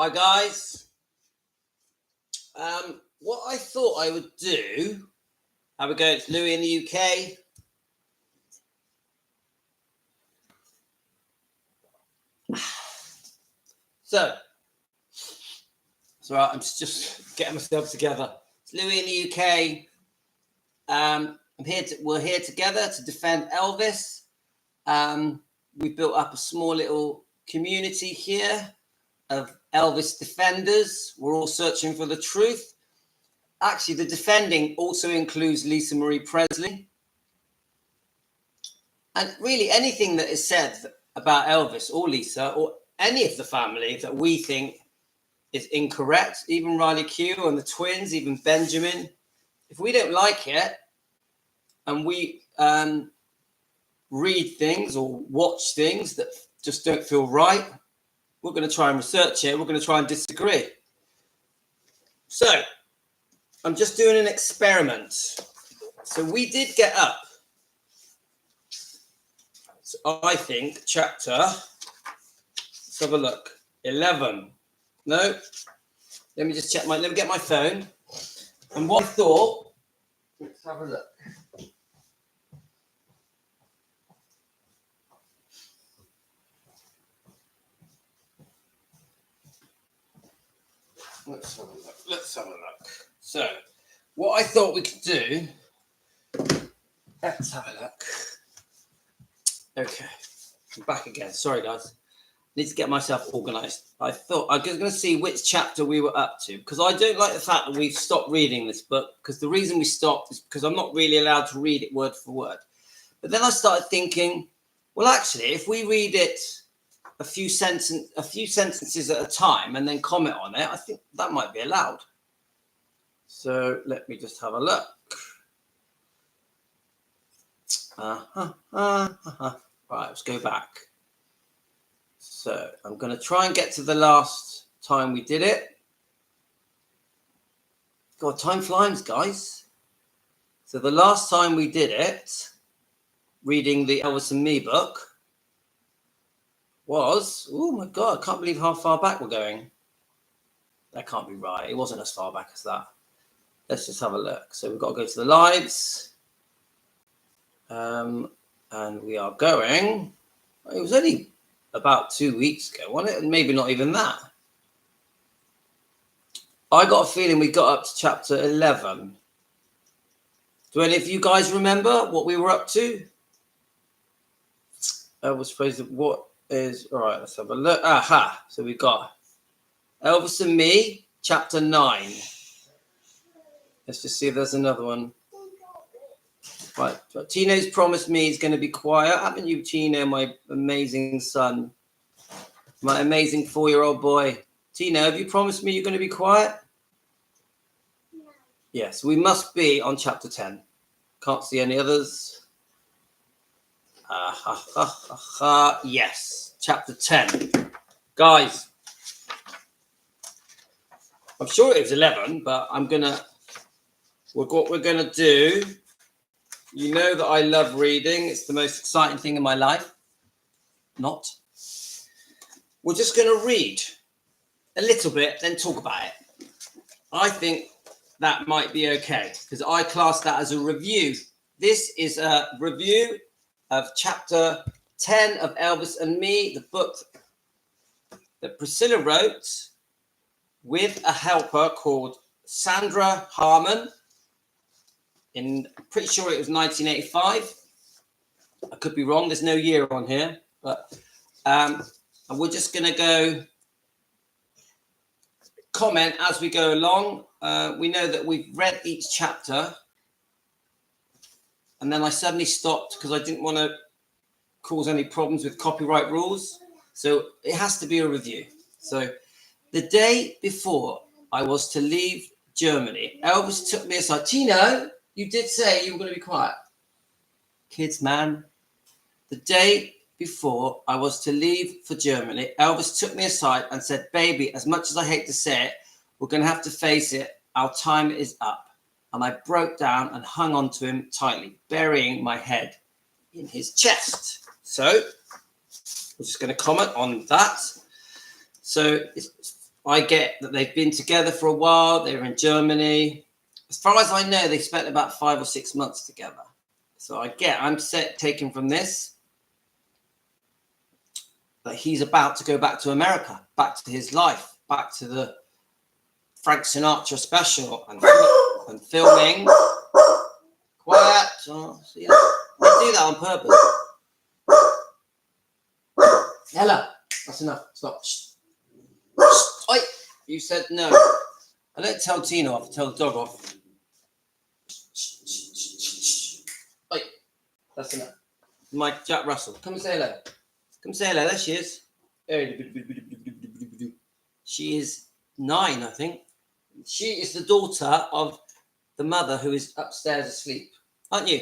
Hi guys. What I thought I would do, how we go, it's Louis in the UK. So, it's all right, I'm just getting myself together. It's Louis in the UK. We're here together to defend Elvis. We've built up a small little community here of Elvis defenders. We're all searching for the truth. Actually, the defending also includes Lisa Marie Presley. And really anything that is said about Elvis or Lisa or any of the family that we think is incorrect, even Riley Q and the twins, even Benjamin, if we don't like it and we read things or watch things that just don't feel right, we're going to try and research it. We're going to try and disagree. So I'm just doing an experiment. So we did get up. So I think chapter, let's have a look, 11. No, let me just check let me get my phone. And what I thought, let's have a look. Let's have a look. So, what I thought we could do, let's have a look. Okay, I'm back again. Sorry, guys. Need to get myself organised. I thought I was going to see which chapter we were up to, because I don't like the fact that we've stopped reading this book, because the reason we stopped is because I'm not really allowed to read it word for word. But then I started thinking, well, actually, if we read it a few sentences at a time and then comment on it, I think that might be allowed. So let me just have a look. Right, let's go back. So I'm going to try and get to the last time we did it. God, time flies, guys. So the last time we did it, reading the Elvis and Me book, was, oh my God, I can't believe how far back we're going. That can't be right. It wasn't as far back as that. Let's just have a look. So we've got to go to the lives. And we are going, it was only about 2 weeks ago, wasn't it? And maybe not even that. I got a feeling we got up to chapter 11. Do any of you guys remember what we were up to? Elvis Presley, what is, all right, let's have a look. Aha, so we've got Elvis and Me, chapter 9. Let's just see if there's another one. Right, Tino's promised me he's going to be quiet. Haven't you, Tino, my amazing son? My amazing 4-year-old boy. Tino, have you promised me you're going to be quiet? No. Yes, we must be on chapter 10. Can't see any others. Yes, chapter 10. Guys, I'm sure it was 11, but what we're going to do, you know that I love reading. It's the most exciting thing in my life. Not. We're just going to read a little bit, then talk about it. I think that might be okay, because I class that as a review. This is a review of chapter 10 of Elvis and Me, the book that Priscilla wrote with a helper called Sandra Harmon. I'm pretty sure it was 1985. I could be wrong. There's no year on here, but and we're just going to go comment as we go along. We know that we've read each chapter, and then I suddenly stopped because I didn't want to cause any problems with copyright rules. So it has to be a review. So the day before I was to leave Germany, Elvis took me aside. Tino, you did say you were going to be quiet. Kids, man. The day before I was to leave for Germany, Elvis took me aside and said, baby, as much as I hate to say it, we're going to have to face it. Our time is up. And I broke down and hung on to him tightly, burying my head in his chest. So we're just going to comment on that. So I get that they've been together for a while. They're in Germany. As far as I know, they spent about 5 or 6 months together. So I'm taken from this that he's about to go back to America, back to his life, back to the Frank Sinatra special and filming. Quiet. Oh, see that? They do that on purpose. Ella, that's enough. Stop. Shh. Oi, you said no. I don't tell Tina off, I tell the dog off. Oi, that's enough. Mike, Jack Russell, come and say hello. Come say hello. There she is. She is 9, I think. She is the daughter of the mother who is upstairs asleep. Aren't you?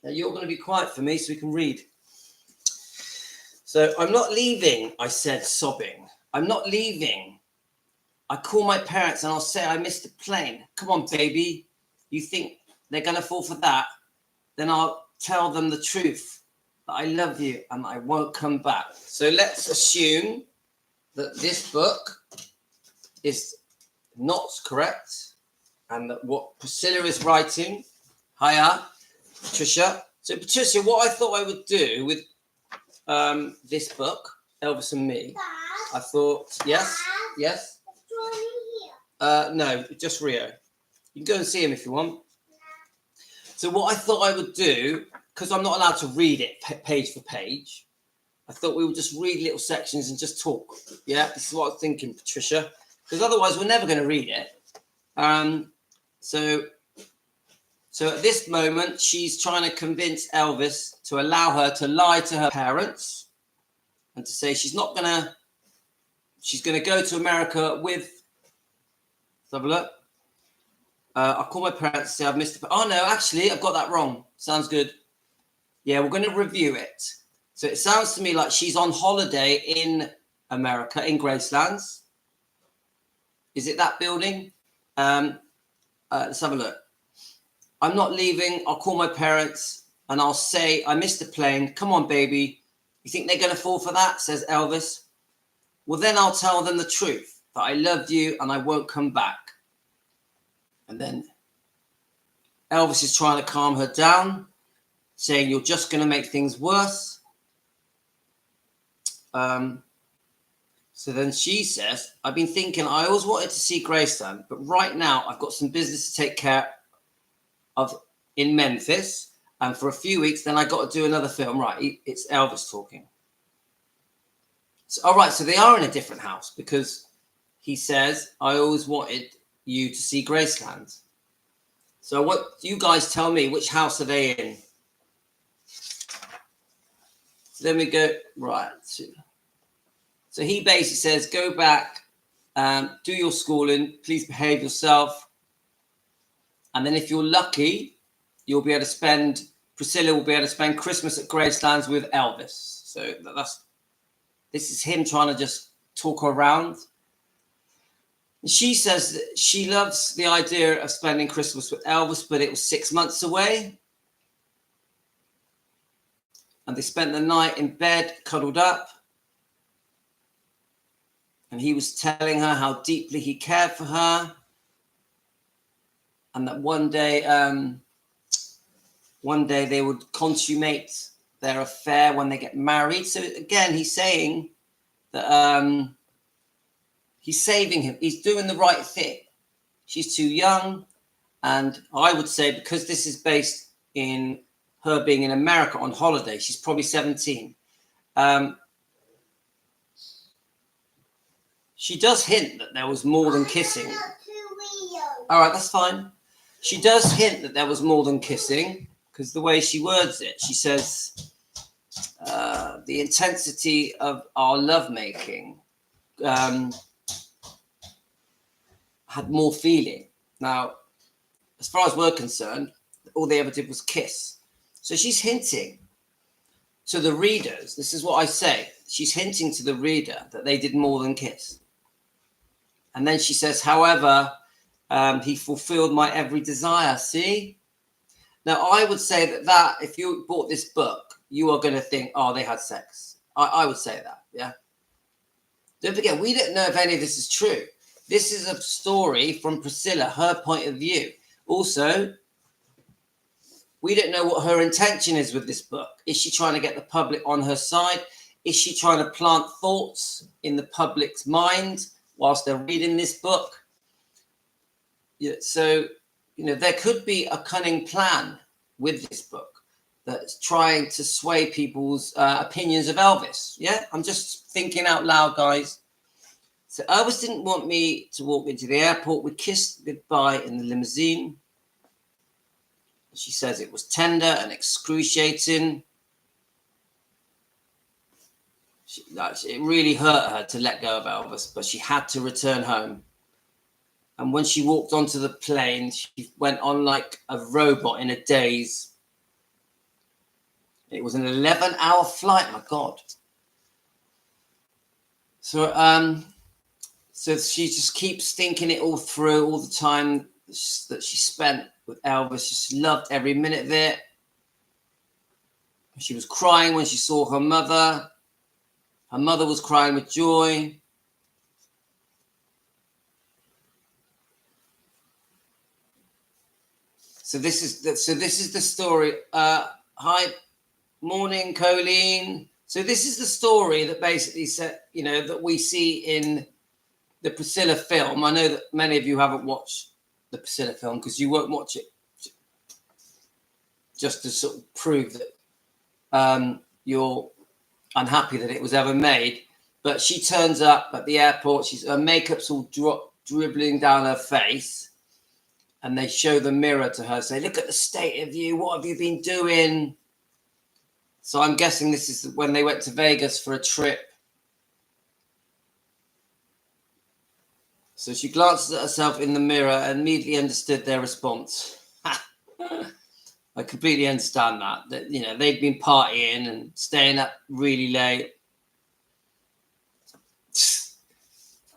Now you're going to be quiet for me so we can read. So I'm not leaving, I said, sobbing. I'm not leaving. I call my parents and I'll say I missed the plane. Come on, baby. You think they're going to fall for that? Then I'll tell them the truth, that I love you and I won't come back. So let's assume that this book is not correct and that what Priscilla is writing. Hiya, Patricia. So Patricia, what I thought I would do with this book, Elvis and Me, I thought, yes. No, just Rio. You can go and see him if you want. So what I thought I would do, because I'm not allowed to read it page for page, I thought we would just read little sections and just talk. Yeah, this is what I was thinking, Patricia, because otherwise we're never going to read it. So at this moment, she's trying to convince Elvis to allow her to lie to her parents and to say she's going to go to America with, let's have a look. I'll call my parents and say I've missed it. Oh, no, actually, I've got that wrong. Sounds good. Yeah, we're going to review it. So it sounds to me like she's on holiday in America, in Gracelands. Is it that building? Let's have a look. I'm not leaving. I'll call my parents and I'll say I missed the plane. Come on, baby. You think they're going to fall for that? Says Elvis. Well, then I'll tell them the truth, that I loved you and I won't come back. And then Elvis is trying to calm her down, saying you're just going to make things worse. So then she says, I've been thinking I always wanted to see Graceland, but right now I've got some business to take care of in Memphis. And for a few weeks, then I got to do another film. Right, it's Elvis talking. So, all right, so they are in a different house because he says, I always wanted you to see Graceland. So what you guys tell me, which house are they in? So then we go, right. So he basically says, go back, do your schooling, please behave yourself. And then if you're lucky, you'll be able to Priscilla will be able to spend Christmas at Gracelands with Elvis. So this is him trying to just talk her around. And she says that she loves the idea of spending Christmas with Elvis, but it was 6 months away. And they spent the night in bed, cuddled up. And he was telling her how deeply he cared for her. And that one day they would consummate their affair when they get married. So again, he's saying that he's saving him. He's doing the right thing. She's too young. And I would say because this is based in her being in America on holiday, she's probably 17. She does hint that there was more than kissing. All right, that's fine. She does hint that there was more than kissing because the way she words it, she says the intensity of our lovemaking had more feeling. Now, as far as we're concerned, all they ever did was kiss. So she's hinting to the readers. This is what I say. She's hinting to the reader that they did more than kiss. And then she says, however, he fulfilled my every desire. See? Now, I would say that if you bought this book, you are going to think, oh, they had sex. I would say that, yeah? Don't forget, we don't know if any of this is true. This is a story from Priscilla, her point of view. Also, we don't know what her intention is with this book. Is she trying to get the public on her side? Is she trying to plant thoughts in the public's mind whilst they're reading this book? Yeah, so, there could be a cunning plan with this book that's trying to sway people's opinions of Elvis. Yeah, I'm just thinking out loud, guys. So Elvis didn't want me to walk into the airport. We kissed goodbye in the limousine. She says it was tender and excruciating. It really hurt her to let go of Elvis, but she had to return home. And when she walked onto the plane, she went on like a robot in a daze. It was an 11-hour flight, my God. So she just keeps thinking it all through, all the time that she spent with Elvis. She loved every minute of it. She was crying when she saw her mother. Her mother was crying with joy. So this is the story. Hi, morning, Colleen. So this is the story that basically said, that we see in the Priscilla film. I know that many of you haven't watched the Priscilla film because you won't watch it just to sort of prove that you're unhappy that it was ever made. But she turns up at the airport. Her makeup's all dribbling down her face. And they show the mirror to her, say, look at the state of you. What have you been doing? So I'm guessing this is when they went to Vegas for a trip. So she glances at herself in the mirror and immediately understood their response. I completely understand that they'd been partying and staying up really late.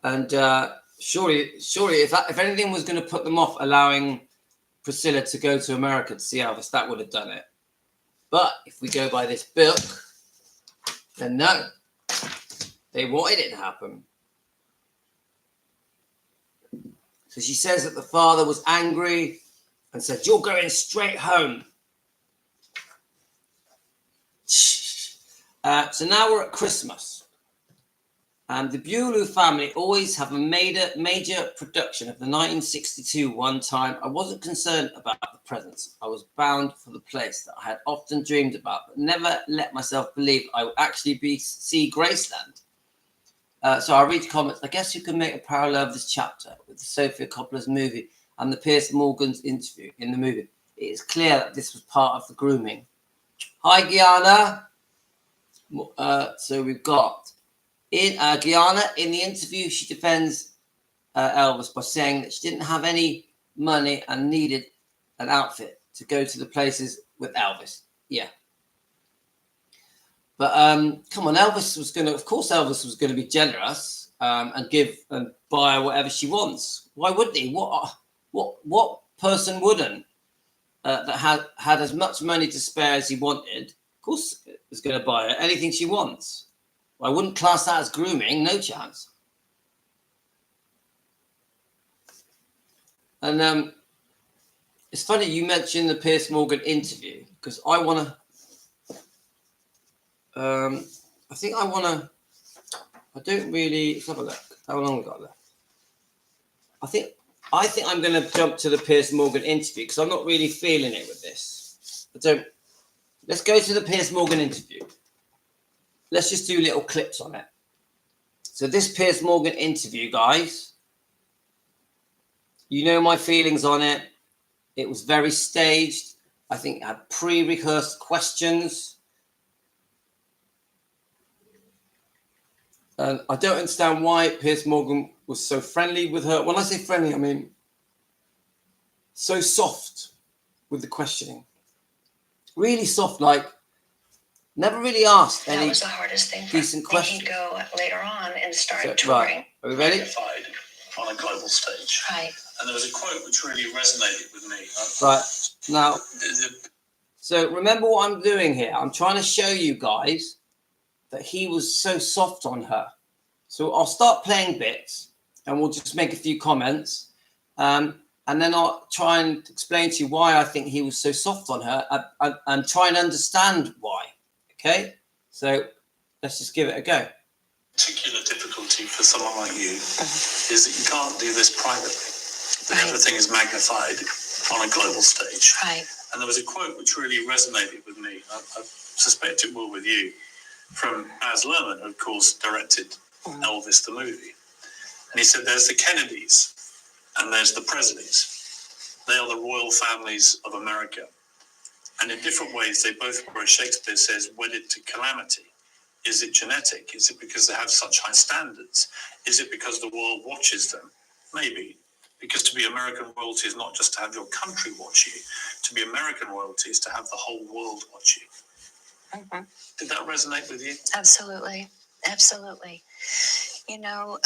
And surely, if anything was going to put them off allowing Priscilla to go to America to see Elvis, that would have done it. But if we go by this book, then no, they wanted it to happen. So she says that the father was angry and said, "You're going straight home." So now we're at Christmas. The Buellue family always have a major production of the 1962 One Time. I wasn't concerned about the presents. I was bound for the place that I had often dreamed about, but never let myself believe I would actually see Graceland. So I read comments. I guess you can make a parallel of this chapter with the Sofia Coppola's movie and the Piers Morgan's interview in the movie. It is clear that this was part of the grooming. Hi, Gianna. So we've got Gianna, in the interview, she defends Elvis by saying that she didn't have any money and needed an outfit to go to the places with Elvis. Yeah. But come on, Elvis was going to be generous and give and buy her whatever she wants. Why wouldn't he? What person wouldn't that had as much money to spare as he wanted? Of course, is going to buy her anything she wants. I wouldn't class that as grooming, no chance. And it's funny you mentioned the Piers Morgan interview because I want to. I don't really. Let's have a look. How long we got left? I think I'm going to jump to the Piers Morgan interview because I'm not really feeling it with this. Let's go to the Piers Morgan interview. Let's just do little clips on it. So this Piers Morgan interview, guys, you know my feelings on it. It was very staged. I think it had pre-rehearsed questions. And I don't understand why Piers Morgan was so friendly with her. When I say friendly, I mean so soft with the questioning. Really soft, like never really asked any. That was the hardest thing for decent questions. He'd go later on and start touring. Right. Are we ready? On a global stage. Right. And there was a quote which really resonated with me. Right. Now, so remember what I'm doing here. I'm trying to show you guys that he was so soft on her. So I'll start playing bits, and we'll just make a few comments, and then I'll try and explain to you why I think he was so soft on her, and try and understand why. Okay, so let's just give it a go. Particular difficulty for someone like you is that you can't do this privately. That everything is magnified on a global stage. Right. And there was a quote which really resonated with me. I suspect it will with you, from Baz Luhrmann, who of course directed Elvis the movie. And he said, "There's the Kennedys and there's the Presleys. They are the royal families of America. And in different ways, they both were, as Shakespeare says, wedded to calamity. Is it genetic? Is it because they have such high standards? Is it because the world watches them? Maybe. Because to be American royalty is not just to have your country watch you. To be American royalty is to have the whole world watch you." Mm-hmm. Did that resonate with you? Absolutely. Absolutely. You know,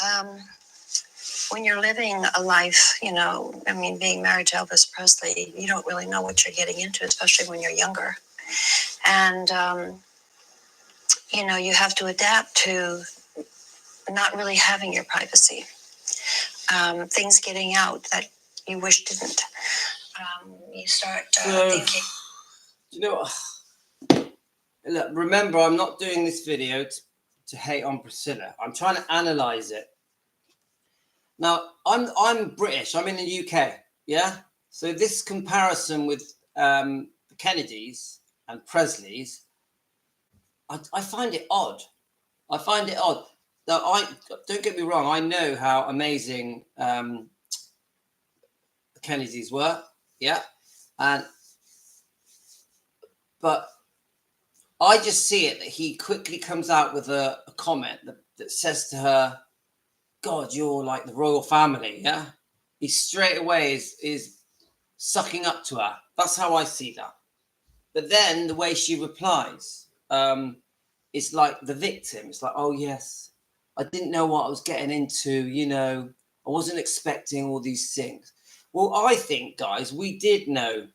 when you're living a life, you know, I mean, being married to Elvis Presley, you don't really know what you're getting into, especially when you're younger. And, you know, you have to adapt to not really having your privacy. Things getting out that you wish didn't. You start thinking. You know, look, remember, I'm not doing this video to hate on Priscilla. I'm trying to analyze it. Now, I'm British. I'm in the UK. Yeah. So this comparison with the Kennedys and Presleys, I find it odd. I find it odd. Now, don't get me wrong. I know how amazing the Kennedys were. Yeah. But I just see it that he quickly comes out with a comment that says to her, "God, you're like the royal family." Yeah. He straight away is sucking up to her. That's how I see that. But then the way she replies, it's like the victim. It's like, "Oh yes, I didn't know what I was getting into. You know, I wasn't expecting all these things." Well, I think, guys, we did know.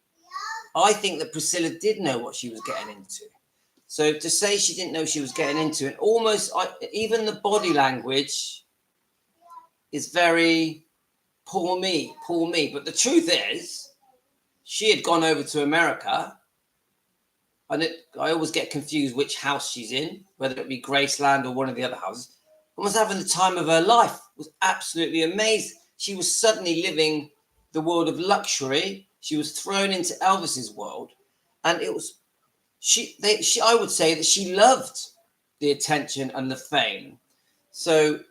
I think that Priscilla did know what she was getting into. So to say she didn't know she was getting into it, almost even the body language is very poor me. But the truth is, she had gone over to America, and I always get confused which house she's in, whether it be Graceland or one of the other houses, and was having the time of her life. It was absolutely amazing. She was suddenly living the world of luxury. She was thrown into Elvis's world, and it was I would say that she loved the attention and the fame. So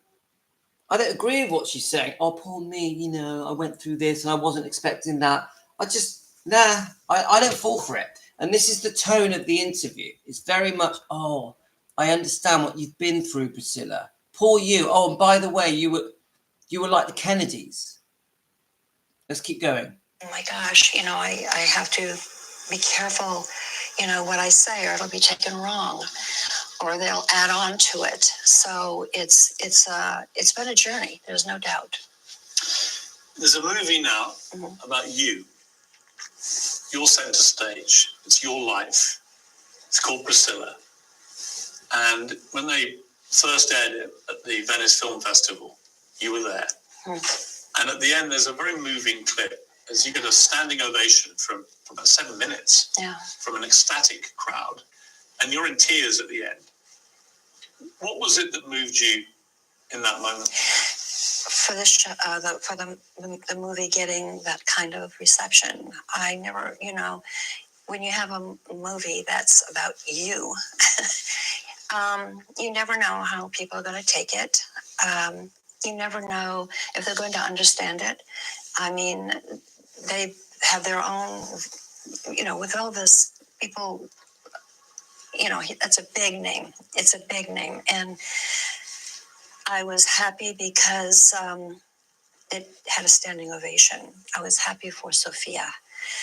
I don't agree with what she's saying. "Oh, poor me, you know, I went through this and I wasn't expecting that." I don't fall for it. And this is the tone of the interview. It's very much, "Oh, I understand what you've been through, Priscilla. Poor you. Oh, and by the way, you were like the Kennedys." Let's keep going. Oh my gosh, you know, I have to be careful, you know, what I say, or it'll be taken wrong, or they'll add on to it. So it's been a journey. There's no doubt. There's a movie now about you. Your centre stage. It's your life. It's called Priscilla. And when they first aired it at the Venice Film Festival, you were there. And at the end, there's a very moving clip as you get a standing ovation for about 7 minutes from an ecstatic crowd. And you're in tears at the end. What was it that moved you in that moment? For this show, for the movie getting that kind of reception, I never, you know, when you have a movie that's about you, you never know how people are going to take it. You never know if they're going to understand it. I mean, they have their own, you know, with Elvis, people, you know, that's a big name. It's a big name. And I was happy because it had a standing ovation. I was happy for Sophia.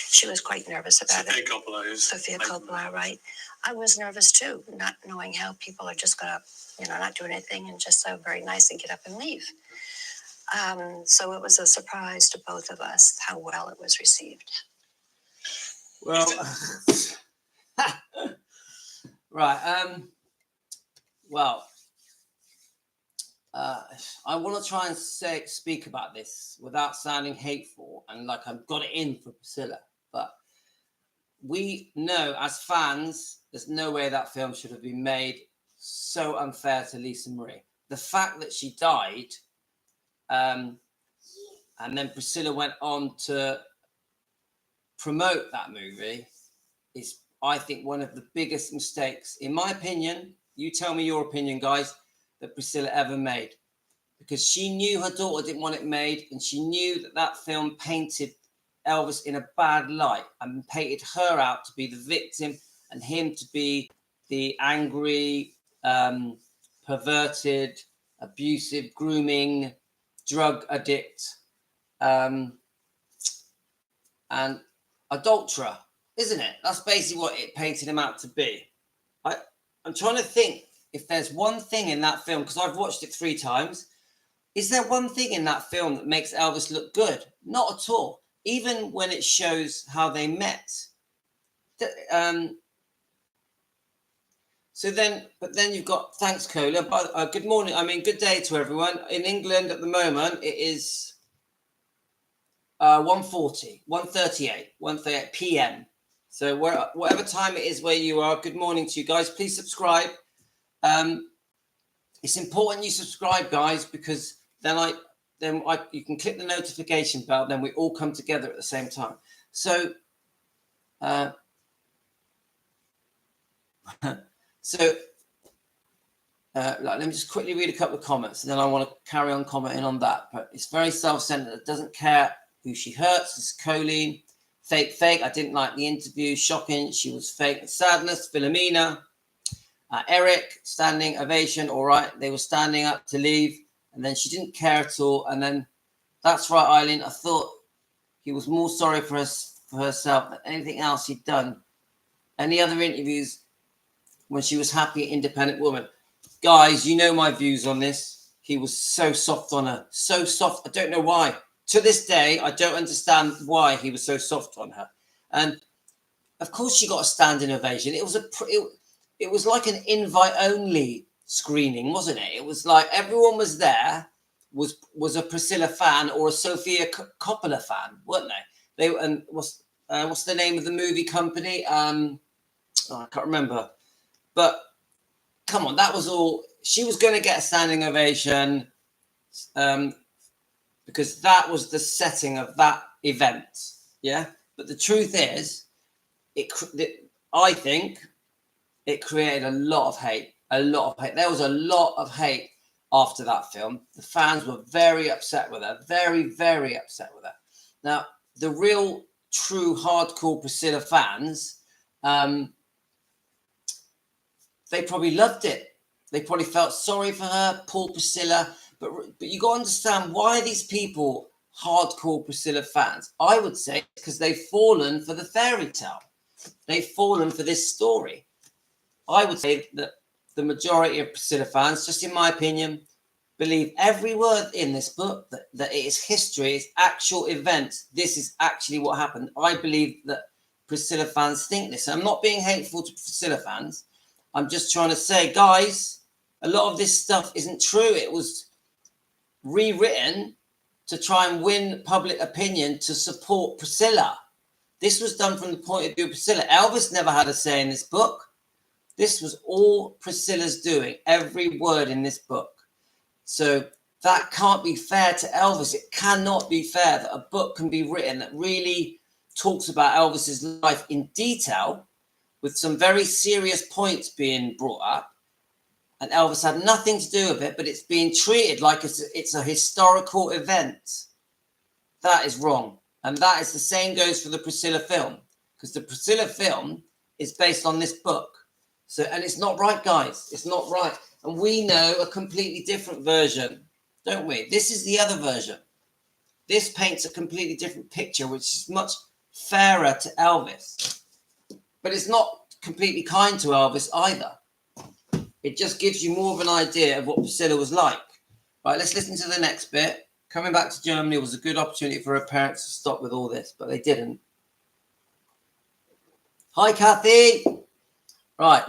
She was quite nervous about it. Sophia Coppola, right? I was nervous too, not knowing how people are just going to, you know, not do anything and just so very nice and get up and leave. So it was a surprise to both of us how well it was received. Well, right. Well, I want to try and speak about this without sounding hateful and like I've got it in for Priscilla. But we know as fans, there's no way that film should have been made. So unfair to Lisa Marie. The fact that she died, and then Priscilla went on to promote that movie, is, I think, one of the biggest mistakes, in my opinion. You tell me your opinion, guys, that Priscilla ever made. Because she knew her daughter didn't want it made, and she knew that that film painted Elvis in a bad light and painted her out to be the victim and him to be the angry, perverted, abusive, grooming, drug addict, and adulterer, isn't it? That's basically what it painted him out to be. I'm trying to think if there's one thing in that film, because I've watched it 3 times. Is there one thing in that film that makes Elvis look good? Not at all. Even when it shows how they met. But then you've got, thanks, Cola. Good morning. Good day to everyone. In England at the moment, it is 1:38 p.m. So whatever time it is where you are, good morning to you guys. Please subscribe. It's important you subscribe, guys, because you can click the notification bell. Then we all come together at the same time. So, let me just quickly read a couple of comments, and then I want to carry on commenting on that. But it's very self-centered. It doesn't care who she hurts. It's Colleen. Fake. I didn't like the interview. Shocking. She was fake. Sadness. Philomena. Eric. Standing ovation. All right. They were standing up to leave. And then she didn't care at all. And then, that's right, Eileen. I thought he was more sorry for herself than anything else he'd done. Any other interviews when she was happy, independent woman? Guys, you know my views on this. He was so soft on her. So soft. I don't know why. To this day, I don't understand why he was so soft on her. And, of course, she got a standing ovation. It was like an invite-only screening, wasn't it? It was like everyone was there, was a Priscilla fan or a Sofia Coppola fan, weren't they? What's the name of the movie company? I can't remember. But come on, that was all. She was going to get a standing ovation, because that was the setting of that event. Yeah, but the truth is, I think it created a lot of hate. There was a lot of hate after that film. The fans were very upset with her. Very, very upset with her. Now, the real, true, hardcore Priscilla fans, they probably loved it. They probably felt sorry for her, poor Priscilla. But you got to understand, why are these people hardcore Priscilla fans? I would say because they've fallen for the fairy tale. They've fallen for this story. I would say that the majority of Priscilla fans, just in my opinion, believe every word in this book, that it is history, it's actual events. This is actually what happened. I believe that Priscilla fans think this. I'm not being hateful to Priscilla fans. I'm just trying to say, guys, a lot of this stuff isn't true. It was rewritten to try and win public opinion to support Priscilla. This was done from the point of view of Priscilla. Elvis never had a say in this book. This was all Priscilla's doing, every word in this book. So that can't be fair to Elvis. It cannot be fair that a book can be written that really talks about Elvis's life in detail, with some very serious points being brought up, and Elvis had nothing to do with it, but it's being treated like it's a historical event. That is wrong. And that is the same goes for the Priscilla film, because the Priscilla film is based on this book. So, and it's not right, guys. It's not right. And we know a completely different version, don't we? This is the other version. This paints a completely different picture, which is much fairer to Elvis. But it's not completely kind to Elvis either. It just gives you more of an idea of what Priscilla was like. Right, let's listen to the next bit. Coming back to Germany was a good opportunity for her parents to stop with all this, but they didn't. Hi, Kathy. Right,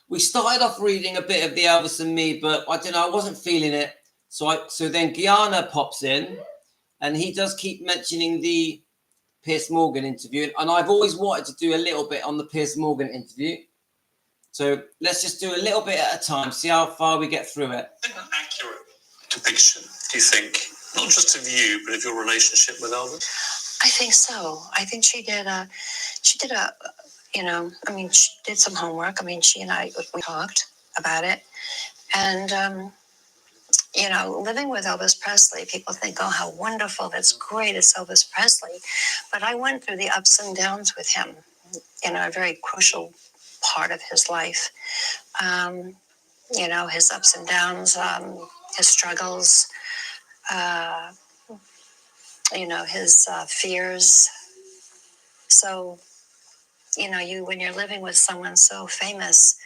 we started off reading a bit of the Elvis and Me, but I don't know, I wasn't feeling it. So then Guyana pops in, and he does keep mentioning the Piers Morgan interview, and I've always wanted to do a little bit on the Piers Morgan interview. So let's just do a little bit at a time, see how far we get through it. An accurate depiction, do you think, not just of you, but of your relationship with Elvis? I think so. I think she did a, you know, I mean, she did some homework. I mean, she and I, we talked about it. And, you know, living with Elvis Presley, people think, oh, how wonderful, that's great, it's Elvis Presley. But I went through the ups and downs with him, you know, a very crucial part of his life. You know, his ups and downs, his struggles, you know, his fears. So, you know, when you're living with someone so famous,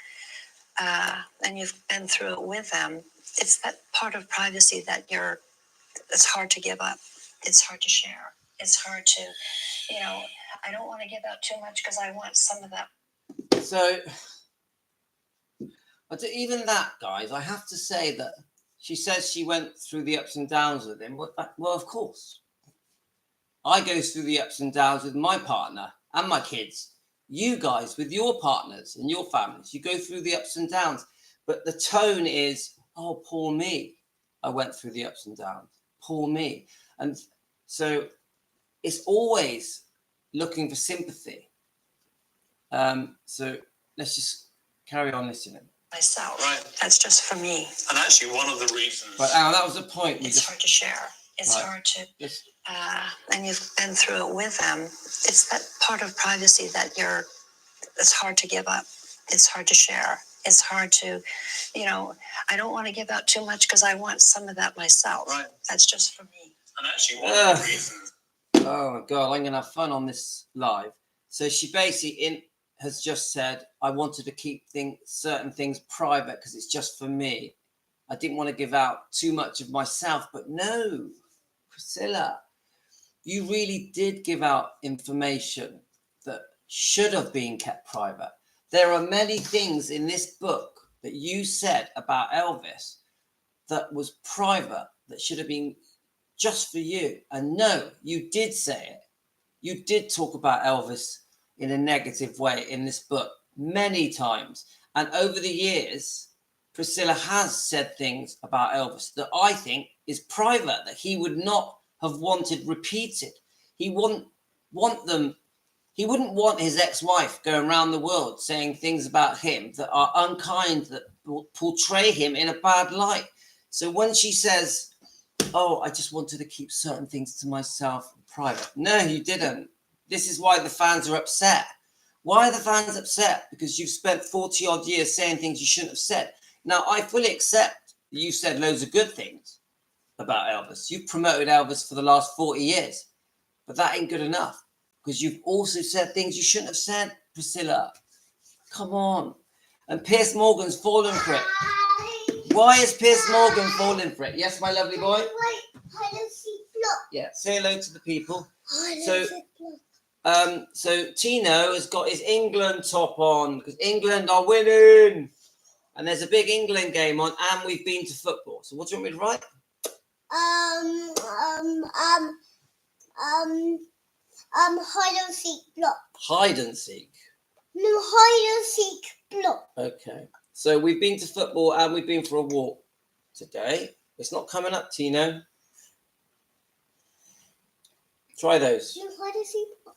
and you've been through it with them, it's that part of privacy that it's hard to give up. It's hard to share. It's hard to, you know, I don't want to give out too much because I want some of that. So, even that, guys, I have to say that she says she went through the ups and downs with him. Well, of course. I go through the ups and downs with my partner and my kids. You guys, with your partners and your families, you go through the ups and downs. But the tone is, oh, poor me. I went through the ups and downs. Poor me. And so it's always looking for sympathy. So let's just carry on listening. Myself. Right. That's just for me. And actually, one of the reasons. But that was the point. It's hard to share. It's right. hard to, and you've been through it with them. It's that part of privacy that it's hard to give up. It's hard to share. It's hard to, you know, I don't want to give out too much because I want some of that myself. Right. That's just for me. And actually, one of the reasons. Oh my God, I'm going to have fun on this live. So she basically has just said, I wanted to keep certain things private because it's just for me. I didn't want to give out too much of myself, but no, Priscilla, you really did give out information that should have been kept private. There are many things in this book that you said about Elvis that was private, that should have been just for you. And no, you did say it. You did talk about Elvis in a negative way in this book many times. And over the years, Priscilla has said things about Elvis that I think is private, that he would not have wanted repeated. He wouldn't want his ex-wife going around the world saying things about him that are unkind, that will portray him in a bad light. So when she says, oh, I just wanted to keep certain things to myself private. No, you didn't. This is why the fans are upset. Why are the fans upset? Because you've spent 40 odd years saying things you shouldn't have said. Now, I fully accept that you said loads of good things about Elvis. You've promoted Elvis for the last 40 years, but that ain't good enough because you've also said things you shouldn't have said, Priscilla. Come on. And Piers Morgan's fallen for it. Why is Piers Morgan falling for it? Yes, my lovely boy? Yeah, say hello to the people. So Tino has got his England top on because England are winning. And there's a big England game on, and we've been to football. So what do you want me to write? Hide and seek block. Hide and seek. No, hide and seek block. Okay. So we've been to football and we've been for a walk today. It's not coming up, Tino. Try those. No, hide and seek block.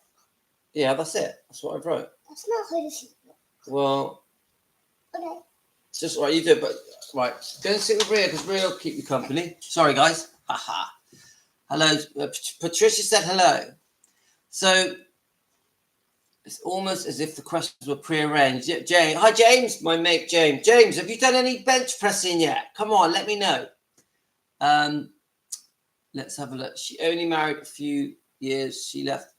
Yeah, that's it. That's what I wrote. That's not hide and seek block. Well, Okay. just right, you do it, but right. Go and sit with Ria because Ria will keep you company. Sorry, guys. Haha. Hello. Patricia said hello. So it's almost as if the questions were prearranged. James, hi James, my mate James. James, have you done any bench pressing yet? Come on, let me know. Let's have a look. She only married a few years. She left.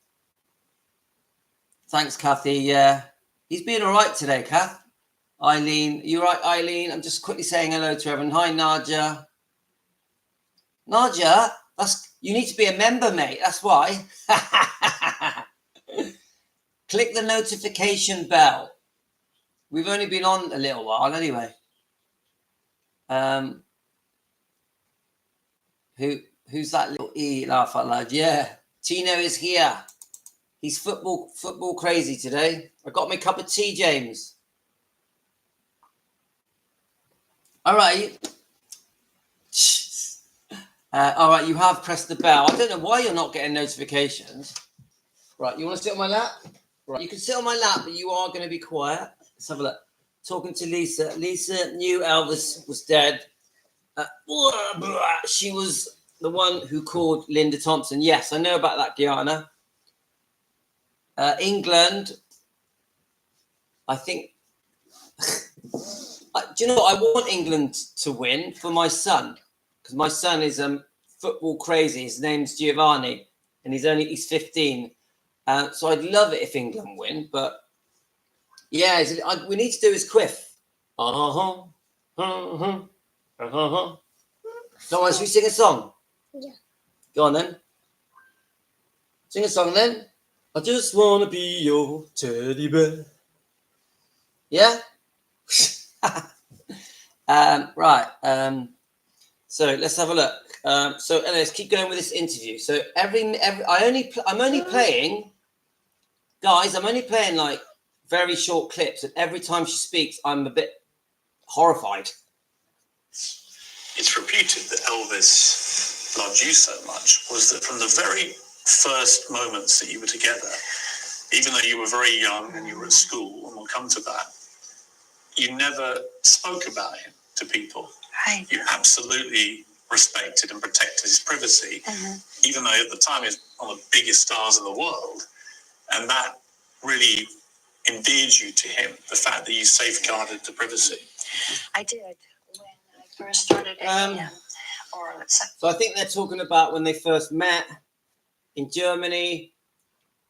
Thanks, Kathy. Yeah, he's been all right today, Kath. Eileen, you right, Eileen? I'm just quickly saying hello to everyone. Hi, Nadia. Nadia, you need to be a member, mate. That's why. Click the notification bell. We've only been on a little while anyway. Who's that little E laugh out loud? Yeah, Tino is here. He's football crazy today. I got me a cup of tea, James. All right. All right, you have pressed the bell. I don't know why you're not getting notifications. Right, you want to sit on my lap? Right, you can sit on my lap, but you are going to be quiet. Let's have a look. Talking to Lisa. Lisa knew Elvis was dead. She was the one who called Linda Thompson. Yes, I know about that, Gianna. England, I think. Do you know what? I want England to win for my son, because my son is football crazy. His name's Giovanni, and he's 15. So I'd love it if England win, but yeah, we need to do his quiff. So should we sing a song? Yeah. Go on then. Sing a song then. I just want to be your teddy bear. Yeah? Right. So let's have a look. So let's keep going with this interview. So I'm only playing, guys. I'm only playing like very short clips, and every time she speaks, I'm a bit horrified. It's reputed that Elvis loved you so much was that from the very first moments that you were together, even though you were very young and you were at school, and we'll come to that, you never spoke about him to people. Right. You absolutely respected and protected his privacy, even though at the time he was one of the biggest stars in the world. And that really endeared you to him, the fact that you safeguarded the privacy. I did when I first started dating him. So I think they're talking about when they first met in Germany.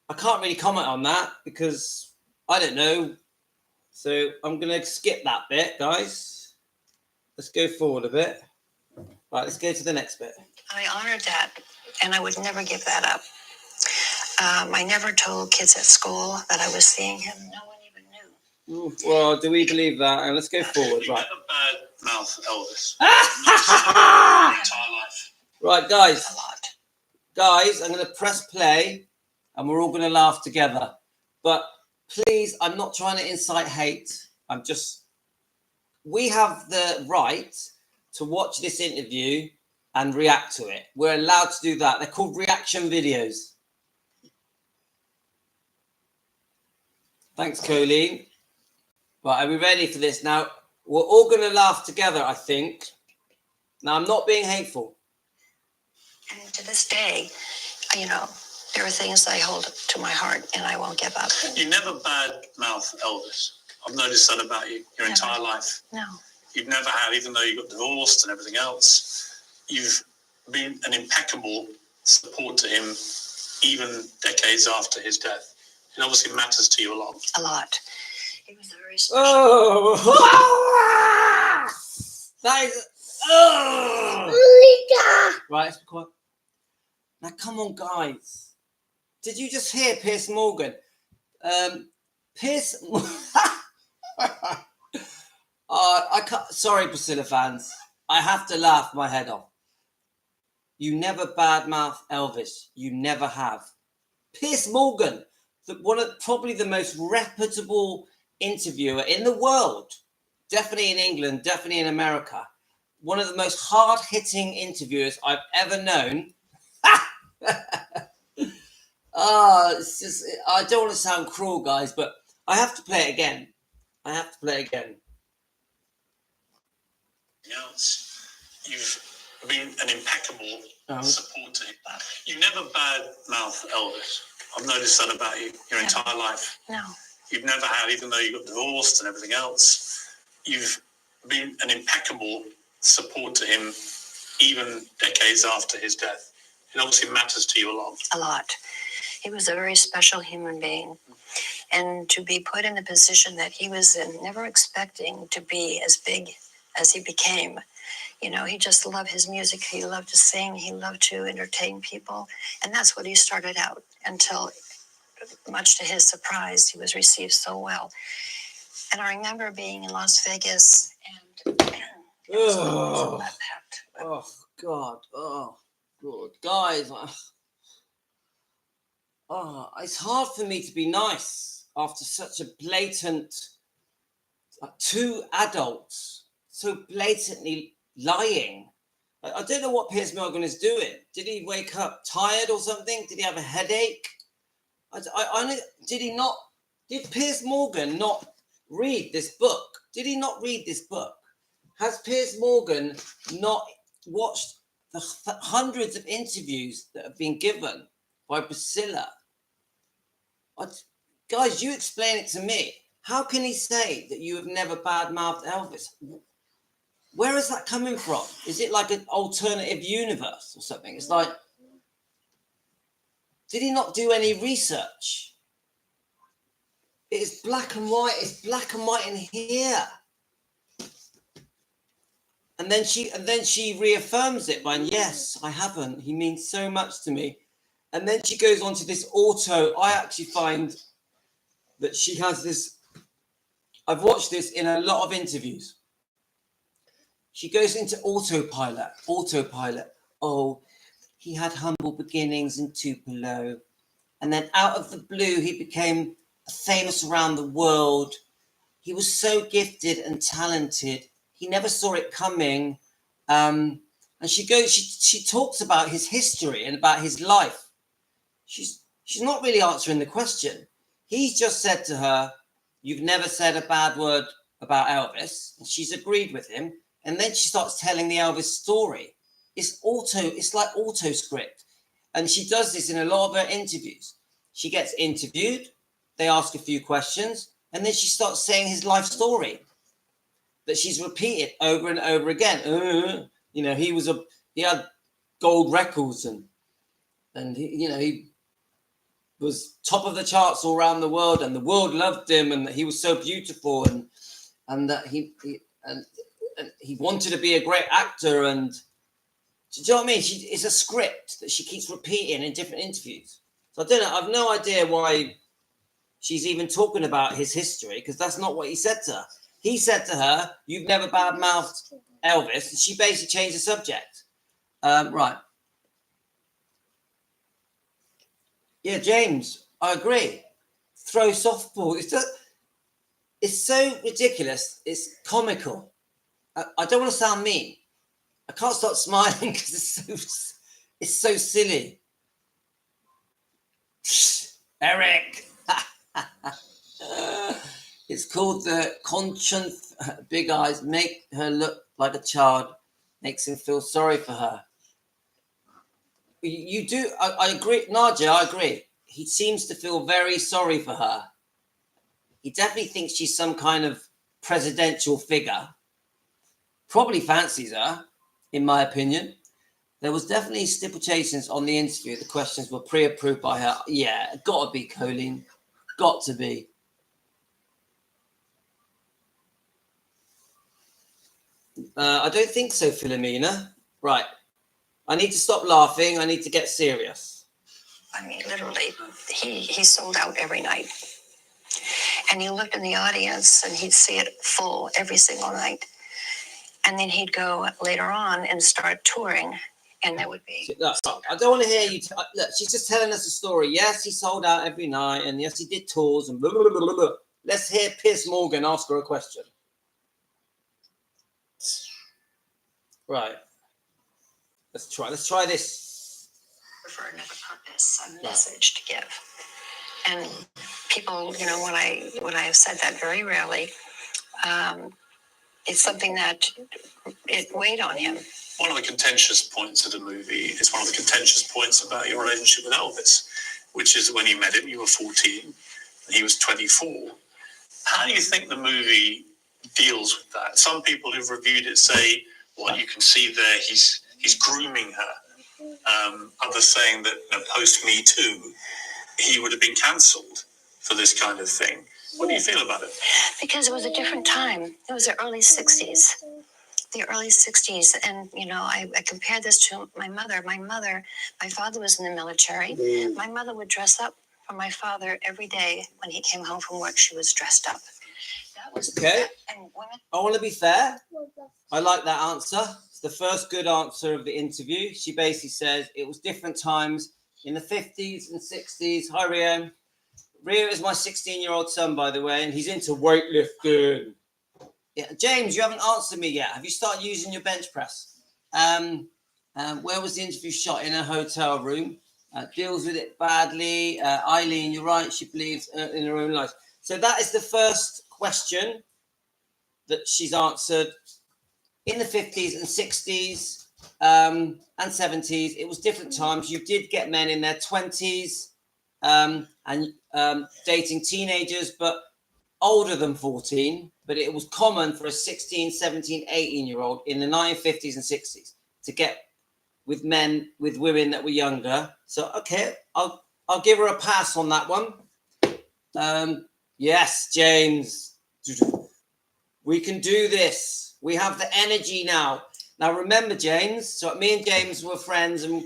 I can't really comment on that because I don't know. So I'm going to skip that bit, guys. Let's go forward a bit. Right, let's go to the next bit. I honored that, and I would never give that up. I never told kids at school that I was seeing him. No one even knew. Well, do we believe that? And let's go forward. You Right. never bad-mouth Elvis. Your entire life. Right, guys. A lot. Guys, I'm going to press play, and we're all going to laugh together. But please, I'm not trying to incite hate. We have the right to watch this interview and react to it. We're allowed to do that. They're called reaction videos. Thanks, Colleen. Right, are we ready for this? Now, we're all going to laugh together, I think. Now, I'm not being hateful. And to this day, there are things I hold to my heart, and I won't give up. You never bad-mouth Elvis. I've noticed that about you your entire life. No. You've never had, even though you got divorced and everything else, you've been an impeccable support to him, even decades after his death. It obviously matters to you a lot. A lot. He was a very special. Oh! That is... Oh! Right, let's be quiet. Now, come on, guys. Did you just hear Piers Morgan? Piers... I can't... Sorry, Priscilla fans. I have to laugh my head off. You never badmouth Elvis. You never have. Piers Morgan, probably the most reputable interviewer in the world. Definitely in England, definitely in America. One of the most hard-hitting interviewers I've ever known. It's just, I don't want to sound cruel, guys, but I have to play it again. Else, you've been an impeccable support to him. You never bad-mouth Elvis. I've noticed that about you your entire life. No. You've never had, even though you got divorced and everything else, you've been an impeccable support to him, even decades after his death. It obviously matters to you a lot. A lot. He was a very special human being. And to be put in the position that he was in, never expecting to be as big as he became. He just loved his music. He loved to sing. He loved to entertain people. And that's what he started out until, much to his surprise, he was received so well. And I remember being in Las Vegas, and Oh, That, oh God. Oh, good. Guys, it's hard for me to be nice after such a blatant, two adults so blatantly lying. I don't know what Piers Morgan is doing. Did he wake up tired or something? Did he have a headache? Did he not? Did Piers Morgan not read this book? Did he not read this book? Has Piers Morgan not watched the hundreds of interviews that have been given by Priscilla? Guys, you explain it to me. How can he say that you have never badmouthed Elvis? Where is that coming from? Is it like an alternative universe or something? It's like, did he not do any research? It is black and white. It's black and white in here. And then she reaffirms it by, yes, I haven't. He means so much to me. And then she goes on to this auto. I actually find that she has this. I've watched this in a lot of interviews. She goes into autopilot. Oh, he had humble beginnings in Tupelo. And then out of the blue, he became famous around the world. He was so gifted and talented. He never saw it coming. And she talks about his history and about his life. She's not really answering the question. He's just said to her, you've never said a bad word about Elvis. And she's agreed with him. And then she starts telling the Elvis story. It's like auto script. And she does this in a lot of her interviews. She gets interviewed. They ask a few questions. And then she starts saying his life story that she's repeated over and over again. He had gold records and he was top of the charts all around the world, and the world loved him, and that he was so beautiful, and that he wanted to be a great actor. And do you know what I mean? It's a script that she keeps repeating in different interviews. So I don't know. I've no idea why she's even talking about his history, because that's not what he said to her. He said to her, you've never badmouthed Elvis. And she basically changed the subject. Right. Yeah, James, I agree. Throw softball. It's so ridiculous. It's comical. I don't want to sound mean. I can't stop smiling because it's so silly. Eric. It's called the conscience. Big eyes make her look like a child. Makes him feel sorry for her. You do. I agree, Nadia. I agree. He seems to feel very sorry for her. He definitely thinks she's some kind of presidential figure. Probably fancies her, in my opinion. There was definitely stipulations on the interview. The questions were pre-approved by her. Yeah, gotta be, Colleen. Got to be. I don't think so, Philomena. Right. I need to stop laughing. I need to get serious. I mean, literally, he sold out every night. And you looked in the audience and he'd see it full every single night. And then he'd go later on and start touring. And there would be... Look, I don't want to hear you... Look, she's just telling us a story. Yes, he sold out every night. And yes, he did tours and blah, blah, blah, blah, blah. Let's hear Piers Morgan ask her a question. Right. Let's try this. For another purpose, a message to give. And people, when I have said that very rarely, it's something that it weighed on him. One of the contentious points of the movie is one of the contentious points about your relationship with Elvis, which is when you met him, you were 14 and he was 24. How do you think the movie deals with that? Some people who've reviewed it say, well, you can see there he's grooming her. Others saying that post Me Too, he would have been cancelled for this kind of thing. What do you feel about it? Because it was a different time. It was the early 60s. The early 60s. And, I compare this to my mother. My father was in the military. My mother would dress up for my father every day. When he came home from work, she was dressed up. That was okay. And women. I want to be fair. I like that answer. It's the first good answer of the interview. She basically says it was different times in the 50s and 60s. Hi, Rio. Rio is my 16-year-old son, by the way, and he's into weightlifting. Yeah, James, you haven't answered me yet. Have you started using your bench press? Where was the interview shot? In a hotel room. Deals with it badly. Eileen, you're right. She believes in her own life. So that is the first question that she's answered. In the 50s and 60s and 70s, it was different times. You did get men in their 20s and dating teenagers, but older than 14. But it was common for a 16, 17, 18-year-old in the 1950s and 60s to get with men, with women that were younger. So, okay, I'll give her a pass on that one. Yes, James. We can do this. We have the energy now. Now, remember, James, so me and James were friends and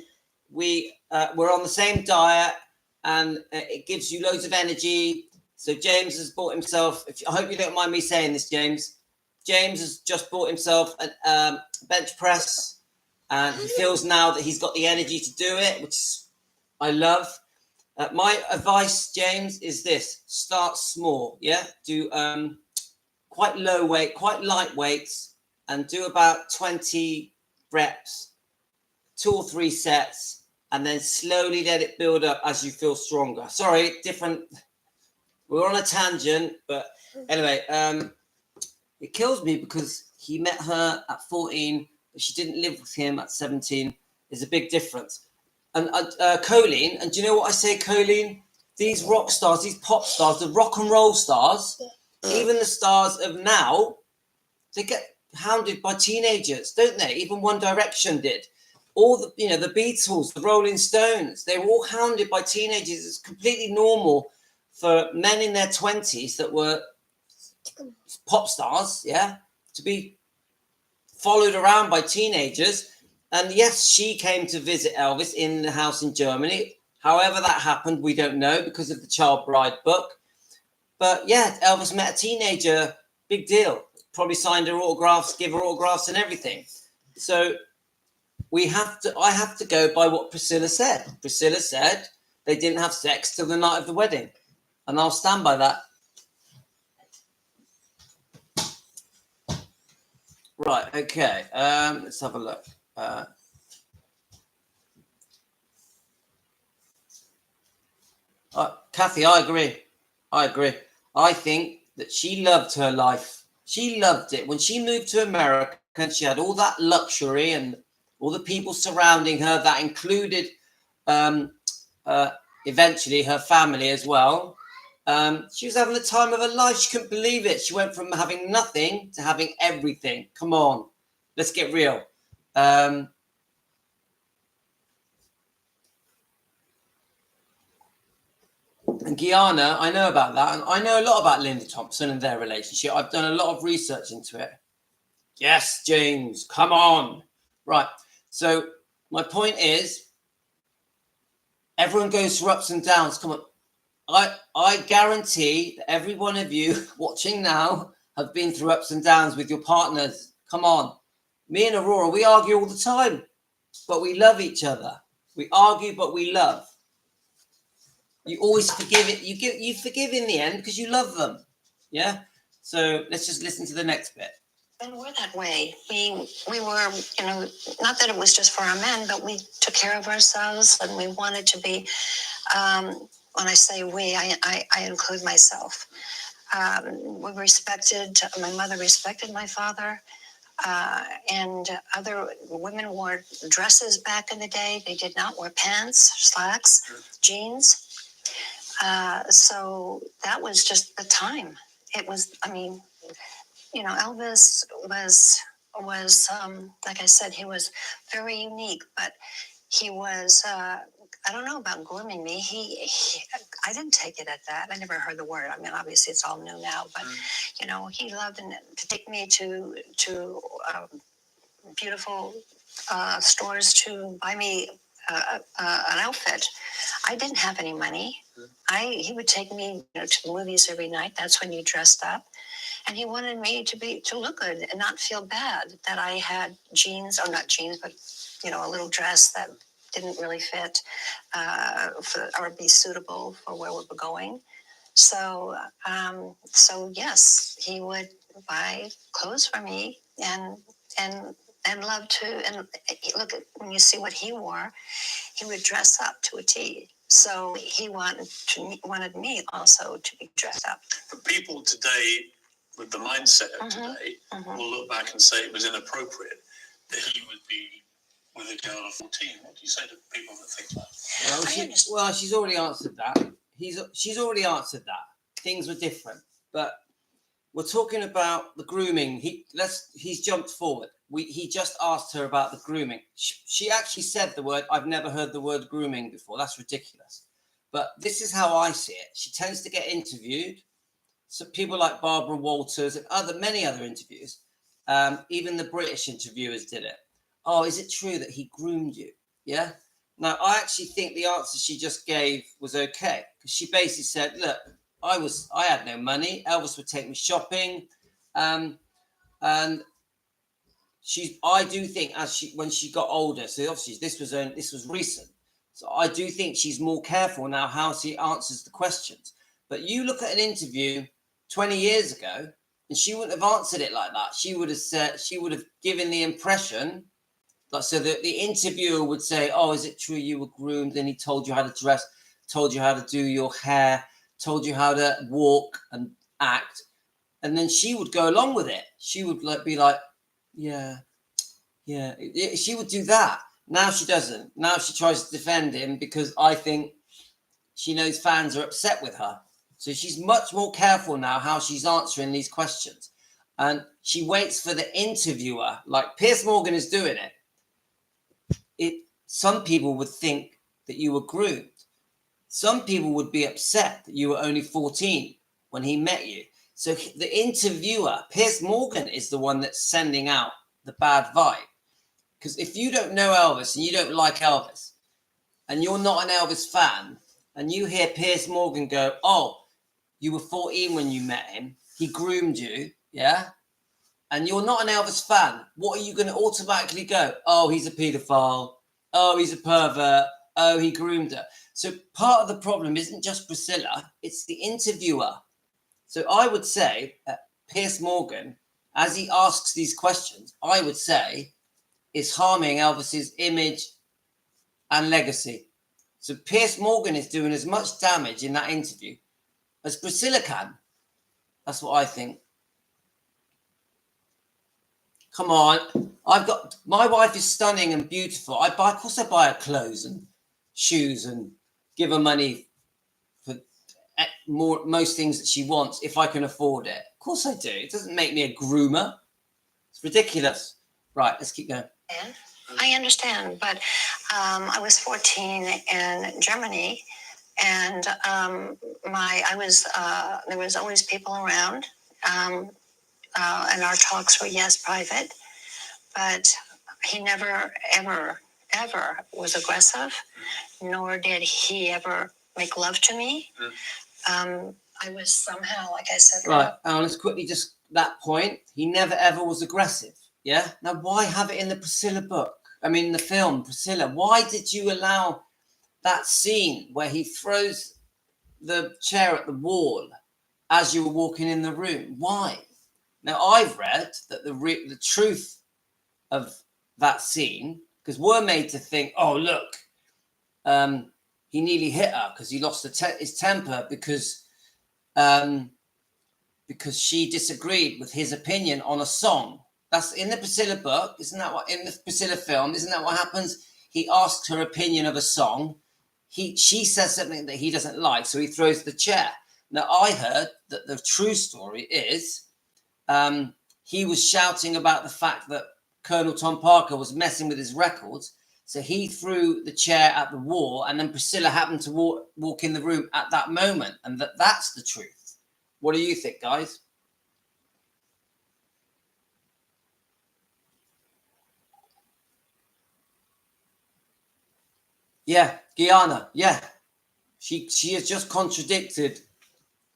we were on the same diet and it gives you loads of energy. So James has bought himself, I hope you don't mind me saying this, James. James has just bought himself a bench press and he feels now that he's got the energy to do it, which I love. My advice, James, is this. Start small, yeah? Do quite low weight, quite light weights, and do about 20 reps, 2 or 3 sets, and then slowly let it build up as you feel stronger. Sorry, different. We're on a tangent, but anyway, it kills me because he met her at 14, but she didn't live with him at 17. There's a big difference. And Colleen, and do you know what I say, Colleen? These rock stars, these pop stars, the rock and roll stars, even the stars of now, they get hounded by teenagers, don't they? Even One Direction did. All the, the Beatles, the Rolling Stones, they were all hounded by teenagers. It's completely normal for men in their 20s that were pop stars, yeah, to be followed around by teenagers. And yes, she came to visit Elvis in the house in Germany. However that happened, we don't know because of the Child Bride book. But yeah, Elvis met a teenager, big deal. Probably signed her autographs, give her autographs and everything. So I have to go by what Priscilla said. Priscilla said they didn't have sex till the night of the wedding. And I'll stand by that. Right, okay. Let's have a look. Kathy, I agree. I think that she loved her life. She loved it. When she moved to America, she had all that luxury and all the people surrounding her. That included eventually her family as well. She was having the time of her life. She couldn't believe it. She went from having nothing to having everything. Come on, let's get real. And Guyana, I know about that. And I know a lot about Linda Thompson and their relationship. I've done a lot of research into it. Yes, James, come on. Right. So my point is, everyone goes through ups and downs. Come on. I guarantee that every one of you watching now have been through ups and downs with your partners. Come on. Me and Aurora, we argue all the time, but we love each other. We argue, but we love. You always forgive it. You forgive in the end because you love them. Yeah. So let's just listen to the next bit. And we're that way. We were, not that it was just for our men, but we took care of ourselves and we wanted to be, when I say we, I include myself. We respected, my mother respected my father, and other women wore dresses back in the day. They did not wear pants, slacks, jeans. So that was just the time. It was, Elvis was like I said, he was very unique, but he was, I don't know about grooming me. I didn't take it at that. I never heard the word. I mean, obviously it's all new now, but he loved to take me to beautiful stores to buy me an outfit. I didn't have any money. He would take me to the movies every night. That's when you dressed up. and he wanted me to look good and not feel bad that I had jeans, or not jeans, but a little dress that didn't really fit or be suitable for where we were going. So yes, he would buy clothes for me and love to. And look at, when you see what he wore, he would dress up to a T. So he wanted me also to be dressed up. But people today, with the mindset of today, will look back and say it was inappropriate that he would be with a girl of 14. What do you say to people that think that? Well, she's already answered that. She's already answered that. Things were different, but we're talking about the grooming. He's jumped forward. He just asked her about the grooming. She actually said the word. I've never heard the word grooming before. That's ridiculous. But this is how I see it. She tends to get interviewed. So people like Barbara Walters and many other interviews, even the British interviewers did it. Oh, is it true that he groomed you? Yeah. Now, I actually think the answer she just gave was okay, because she basically said, look, I had no money. Elvis would take me shopping. And I do think when she got older, so obviously this was recent. So I do think she's more careful now how she answers the questions. But you look at an interview 20 years ago, and she wouldn't have answered it like that. She would have given the impression, so that the interviewer would say, oh, is it true you were groomed? And he told you how to dress, told you how to do your hair, told you how to walk and act. And then she would go along with it. She would be like, yeah. She would do that. Now she doesn't. Now she tries to defend him because I think she knows fans are upset with her. So she's much more careful now how she's answering these questions. And she waits for the interviewer, like Piers Morgan is doing it. Some people would think that you were groomed. Some people would be upset that you were only 14 when he met you. So the interviewer, Piers Morgan, is the one that's sending out the bad vibe. Because if you don't know Elvis and you don't like Elvis, and you're not an Elvis fan, and you hear Piers Morgan go, oh, you were 14 when you met him, he groomed you, yeah? And you're not an Elvis fan, what are you going to automatically go? Oh, he's a paedophile. Oh, he's a pervert. Oh, he groomed her. So part of the problem isn't just Priscilla, it's the interviewer. So I would say Piers Morgan, as he asks these questions, I would say is harming Elvis's image and legacy. So Piers Morgan is doing as much damage in that interview as Priscilla can. That's what I think. Come on. My wife is stunning and beautiful. Of course I buy her clothes and shoes and give her money for most things that she wants if I can afford it. Of course I do. It doesn't make me a groomer. It's ridiculous. Right, let's keep going. I understand, but I was 14 in Germany, and there was always people around, and our talks were private, but he never ever was aggressive, nor did he ever make love to me. I was somehow, like I said, right. Let's quickly just that point. He never ever was aggressive. Yeah. Now, why have it in the Priscilla book? I mean, the film Priscilla. Why did you allow that scene where he throws the chair at the wall as you were walking in the room? Why? Now, I've read that the truth of that scene, because we're made to think, oh, look, he nearly hit her because he lost his temper because she disagreed with his opinion on a song. That's in the Priscilla book. Isn't that what, in the Priscilla film, isn't that what happens? He asks her opinion of a song. She says something that he doesn't like, so he throws the chair. Now, I heard that the true story is he was shouting about the fact that Colonel Tom Parker was messing with his records. So he threw the chair at the wall, and then Priscilla happened to walk in the room at that moment. And that's the truth. What do you think, guys? Yeah, Guyana. Yeah. She has just contradicted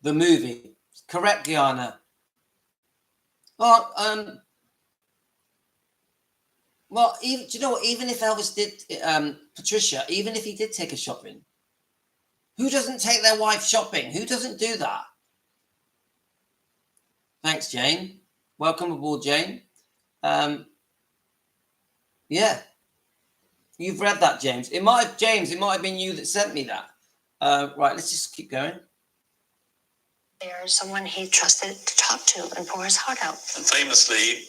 the movie. Correct, Guyana. Well, well, even, do you know what? Even if Elvis did, Patricia, even if he did take her shopping, who doesn't take their wife shopping? Who doesn't do that? Thanks, Jane. Welcome aboard, Jane. Yeah, you've read that, James. It might have been you that sent me that. Right, let's just keep going. There's someone he trusted to talk to and pour his heart out. And famously,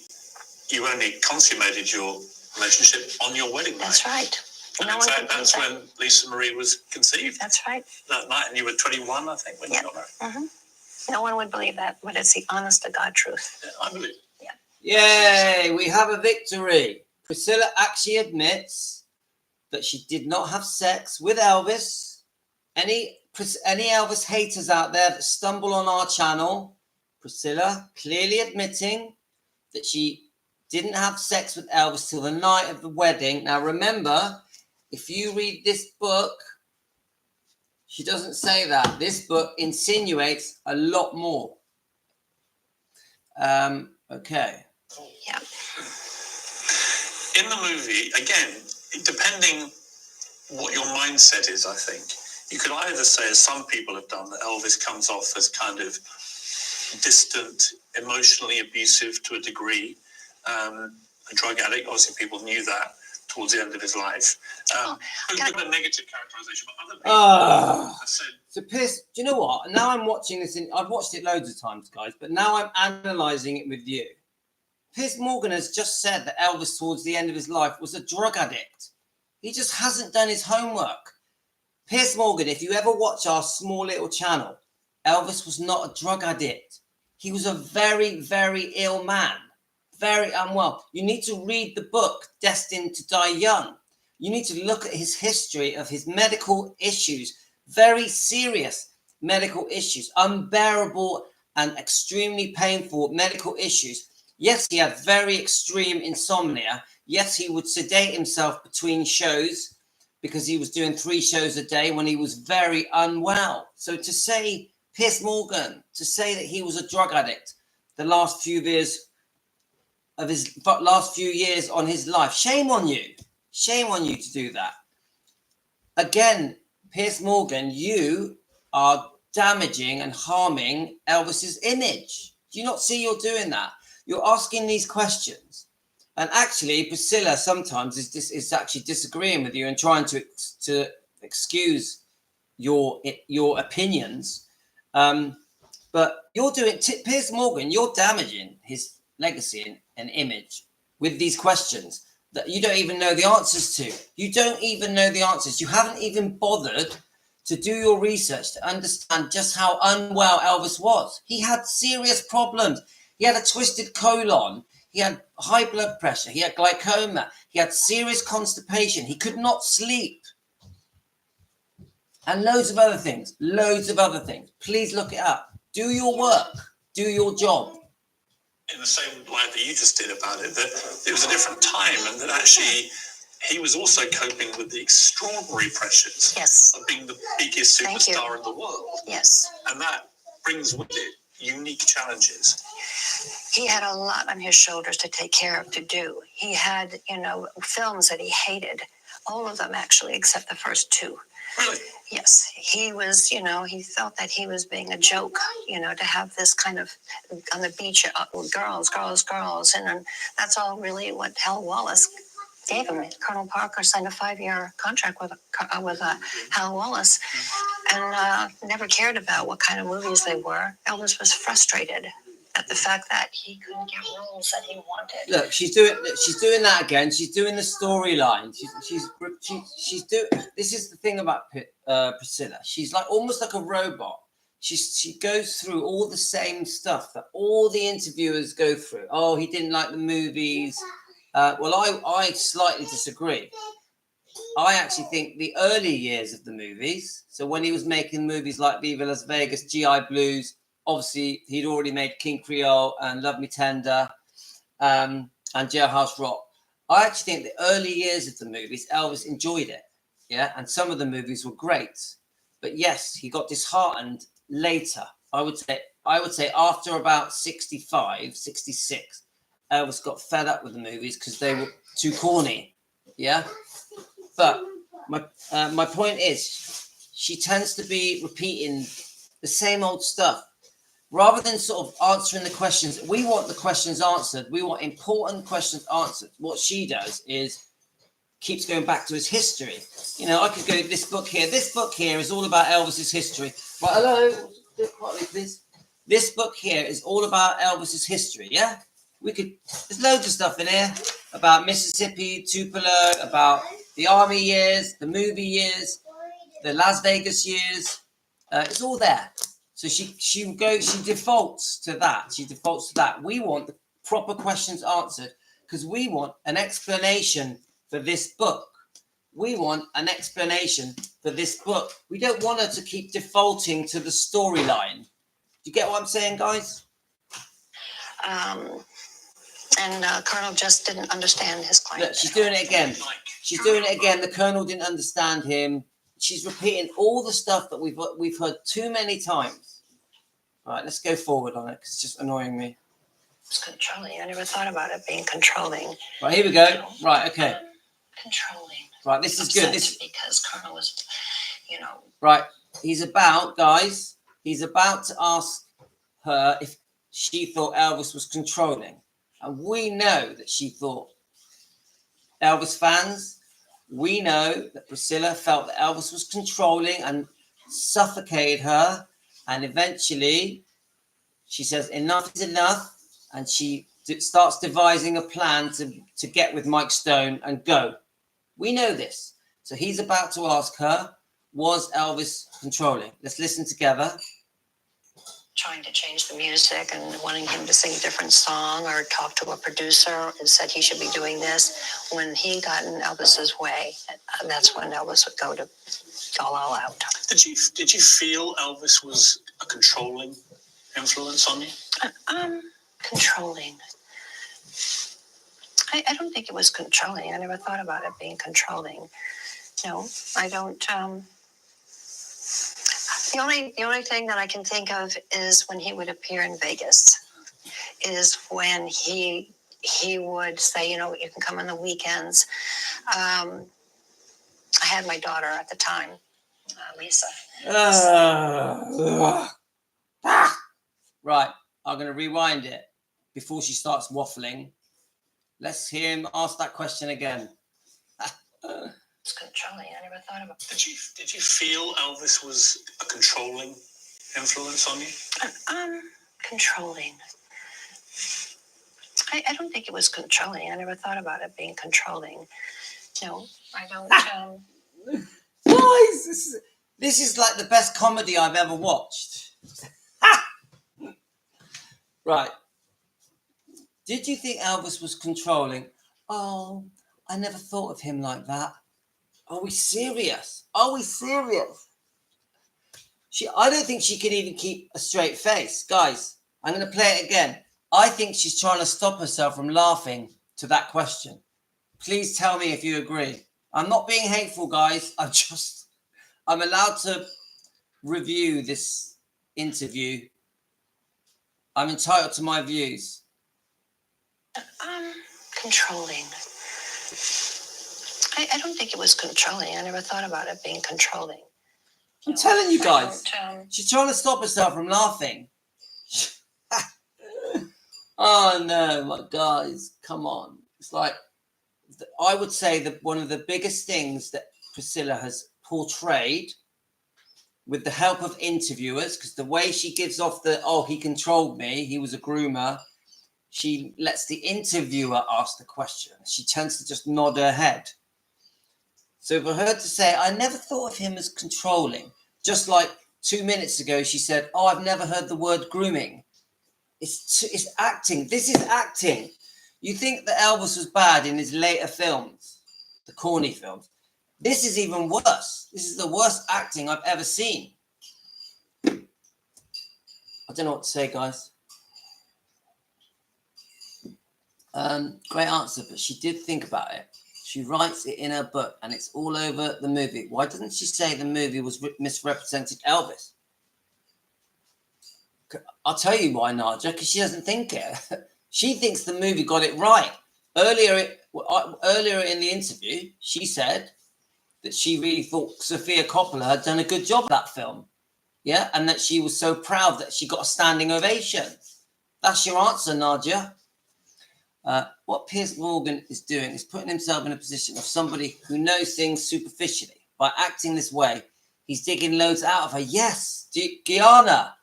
you only consummated your relationship on your wedding night. That's right. And in fact, that's when Lisa Marie was conceived. That's right. That night, and you were 21, I think, when you got married. Mm-hmm. No one would believe that, but it's the honest to God truth. Yeah, I believe. Yeah. Yay, we have a victory. Priscilla actually admits that she did not have sex with Elvis. Any Elvis haters out there that stumble on our channel, Priscilla clearly admitting that she didn't have sex with Elvis till the night of the wedding. Now remember, if you read this book, she doesn't say that. This book insinuates a lot more. Okay. Yeah. In the movie, again, depending what your mindset is, I think, you could either say, as some people have done, that Elvis comes off as kind of distant, emotionally abusive to a degree, a drug addict. Obviously, people knew that towards the end of his life. But a negative characterization, but other people have said... So Piers, do you know what? Now I'm watching this, I've watched it loads of times, guys, but now I'm analysing it with you. Piers Morgan has just said that Elvis, towards the end of his life, was a drug addict. He just hasn't done his homework. Piers Morgan, if you ever watch our small little channel, Elvis was not a drug addict. He was a very, very ill man, very unwell. You need to read the book, Destined to Die Young. You need to look at his history of his medical issues, very serious medical issues, unbearable and extremely painful medical issues. Yes, he had very extreme insomnia. Yes, he would sedate himself between shows because he was doing 3 shows a day when he was very unwell. So to say, Piers Morgan, to say that he was a drug addict the last few years of his on his life, shame on you. Shame on you to do that. Again, Piers Morgan, you are damaging and harming Elvis's image. Do you not see you're doing that? You're asking these questions. And actually, Priscilla sometimes is actually disagreeing with you and trying to excuse your opinions. But you're doing, Piers Morgan, you're damaging his legacy and image with these questions that you don't even know the answers to. You don't even know the answers. You haven't even bothered to do your research to understand just how unwell Elvis was. He had serious problems. He had a twisted colon. He had high blood pressure. He had glaucoma. He had serious constipation. He could not sleep. And loads of other things. Loads of other things. Please look it up. Do your work. Do your job. In the same light that you just did about it, that it was a different time and that actually he was also coping with the extraordinary pressures of being the biggest superstar in the world. Yes. And that brings with it unique challenges. He had a lot on his shoulders to take care of, to do. He had, films that he hated. All of them, actually, except the first 2. Really? Yes. He was, he felt that he was being a joke, to have this kind of on the beach, girls. And that's all really what Hal Wallace gave him. Colonel Parker signed a 5-year contract with Hal Wallace and never cared about what kind of movies they were. Elvis was frustrated at the fact that he couldn't get roles that he wanted. Look, she's doing that again. She's doing the storyline. She's doing. This is the thing about Priscilla. She's like almost like a robot. She goes through all the same stuff that all the interviewers go through. Oh, he didn't like the movies. Well, I slightly disagree. I actually think the early years of the movies, so when he was making movies like Viva Las Vegas, GI Blues, obviously he'd already made King Creole and Love Me Tender and Jailhouse Rock. I actually think the early years of the movies, Elvis enjoyed it. Yeah, and some of the movies were great. But yes, he got disheartened later. I would say I would say after about 65, 66, Elvis got fed up with the movies because they were too corny. Yeah. But my point is, she tends to be repeating the same old stuff. Rather than sort of answering the questions, we want the questions answered. We want important questions answered. What she does is keeps going back to his history. You know, I could go, this book here is all about Elvis's history. Right, hello, do it quietly, please. This book here is all about Elvis's history, yeah? There's loads of stuff in here about Mississippi, Tupelo, about the army years, the movie years, the Las Vegas years. It's all there. So she defaults to that. We want the proper questions answered because we want an explanation for this book. We want an explanation for this book. We don't want her to keep defaulting to the storyline. Do you get what I'm saying, guys? Colonel just didn't understand his claim. Look, she's doing it again. The Colonel didn't understand him. She's repeating all the stuff that we've heard too many times. All right, let's go forward on it because it's just annoying me. It's controlling. I never thought about it being controlling. Right, here we go. Right, okay. Controlling. Right, this is good. This because Colonel was, Right, he's about to ask her if she thought Elvis was controlling. And we know that she thought. Elvis fans, we know that Priscilla felt that Elvis was controlling and suffocated her. And eventually, she says, enough is enough. And she starts devising a plan to get with Mike Stone and go. We know this. So he's about to ask her, was Elvis controlling? Let's listen together. Trying to change the music and wanting him to sing a different song or talk to a producer and said he should be doing this. When he got in Elvis's way, that's when Elvis would go all out. Did you feel Elvis was a controlling influence on you? Controlling. I don't think it was controlling. I never thought about it being controlling. No, I don't. The only thing that I can think of is when he would appear in Vegas, is when he would say, you can come on the weekends. I had my daughter at the time, Lisa. Right, I'm going to rewind it before she starts waffling. Let's hear him ask that question again. It's controlling. I never thought about it. Did you feel Elvis was a controlling influence on you? Controlling. I don't think it was controlling. I never thought about it being controlling. No, I don't. Guys, this is like the best comedy I've ever watched. Right. Did you think Elvis was controlling? Oh, I never thought of him like that. Are we serious? I don't think she can even keep a straight face. Guys, I'm going to play it again. I think she's trying to stop herself from laughing to that question. Please tell me if you agree. I'm not being hateful, guys. I'm allowed to review this interview. I'm entitled to my views. Controlling. I don't think it was controlling. I never thought about it being controlling. I'm telling you guys, she's trying to stop herself from laughing. Oh no, my guys, come on. It's like, I would say that one of the biggest things that Priscilla has portrayed with the help of interviewers, because the way she gives off he controlled me, he was a groomer, she lets the interviewer ask the question. She tends to just nod her head. So for her to say, I never thought of him as controlling, just like 2 minutes ago, she said, I've never heard the word grooming. It's acting. This is acting. You think that Elvis was bad in his later films, the corny films. This is even worse. This is the worst acting I've ever seen. I don't know what to say, guys. Great answer, but she did think about it. She writes it in her book, and it's all over the movie. Why doesn't she say the movie was misrepresented Elvis? I'll tell you why, Nadia, because she doesn't think it. She thinks the movie got it right. Earlier in the interview, she said that she really thought Sofia Coppola had done a good job of that film. Yeah, and that she was so proud that she got a standing ovation. That's your answer, Nadia. What Piers Morgan is doing is putting himself in a position of somebody who knows things superficially. By acting this way, he's digging loads out of her. Yes, Gianna.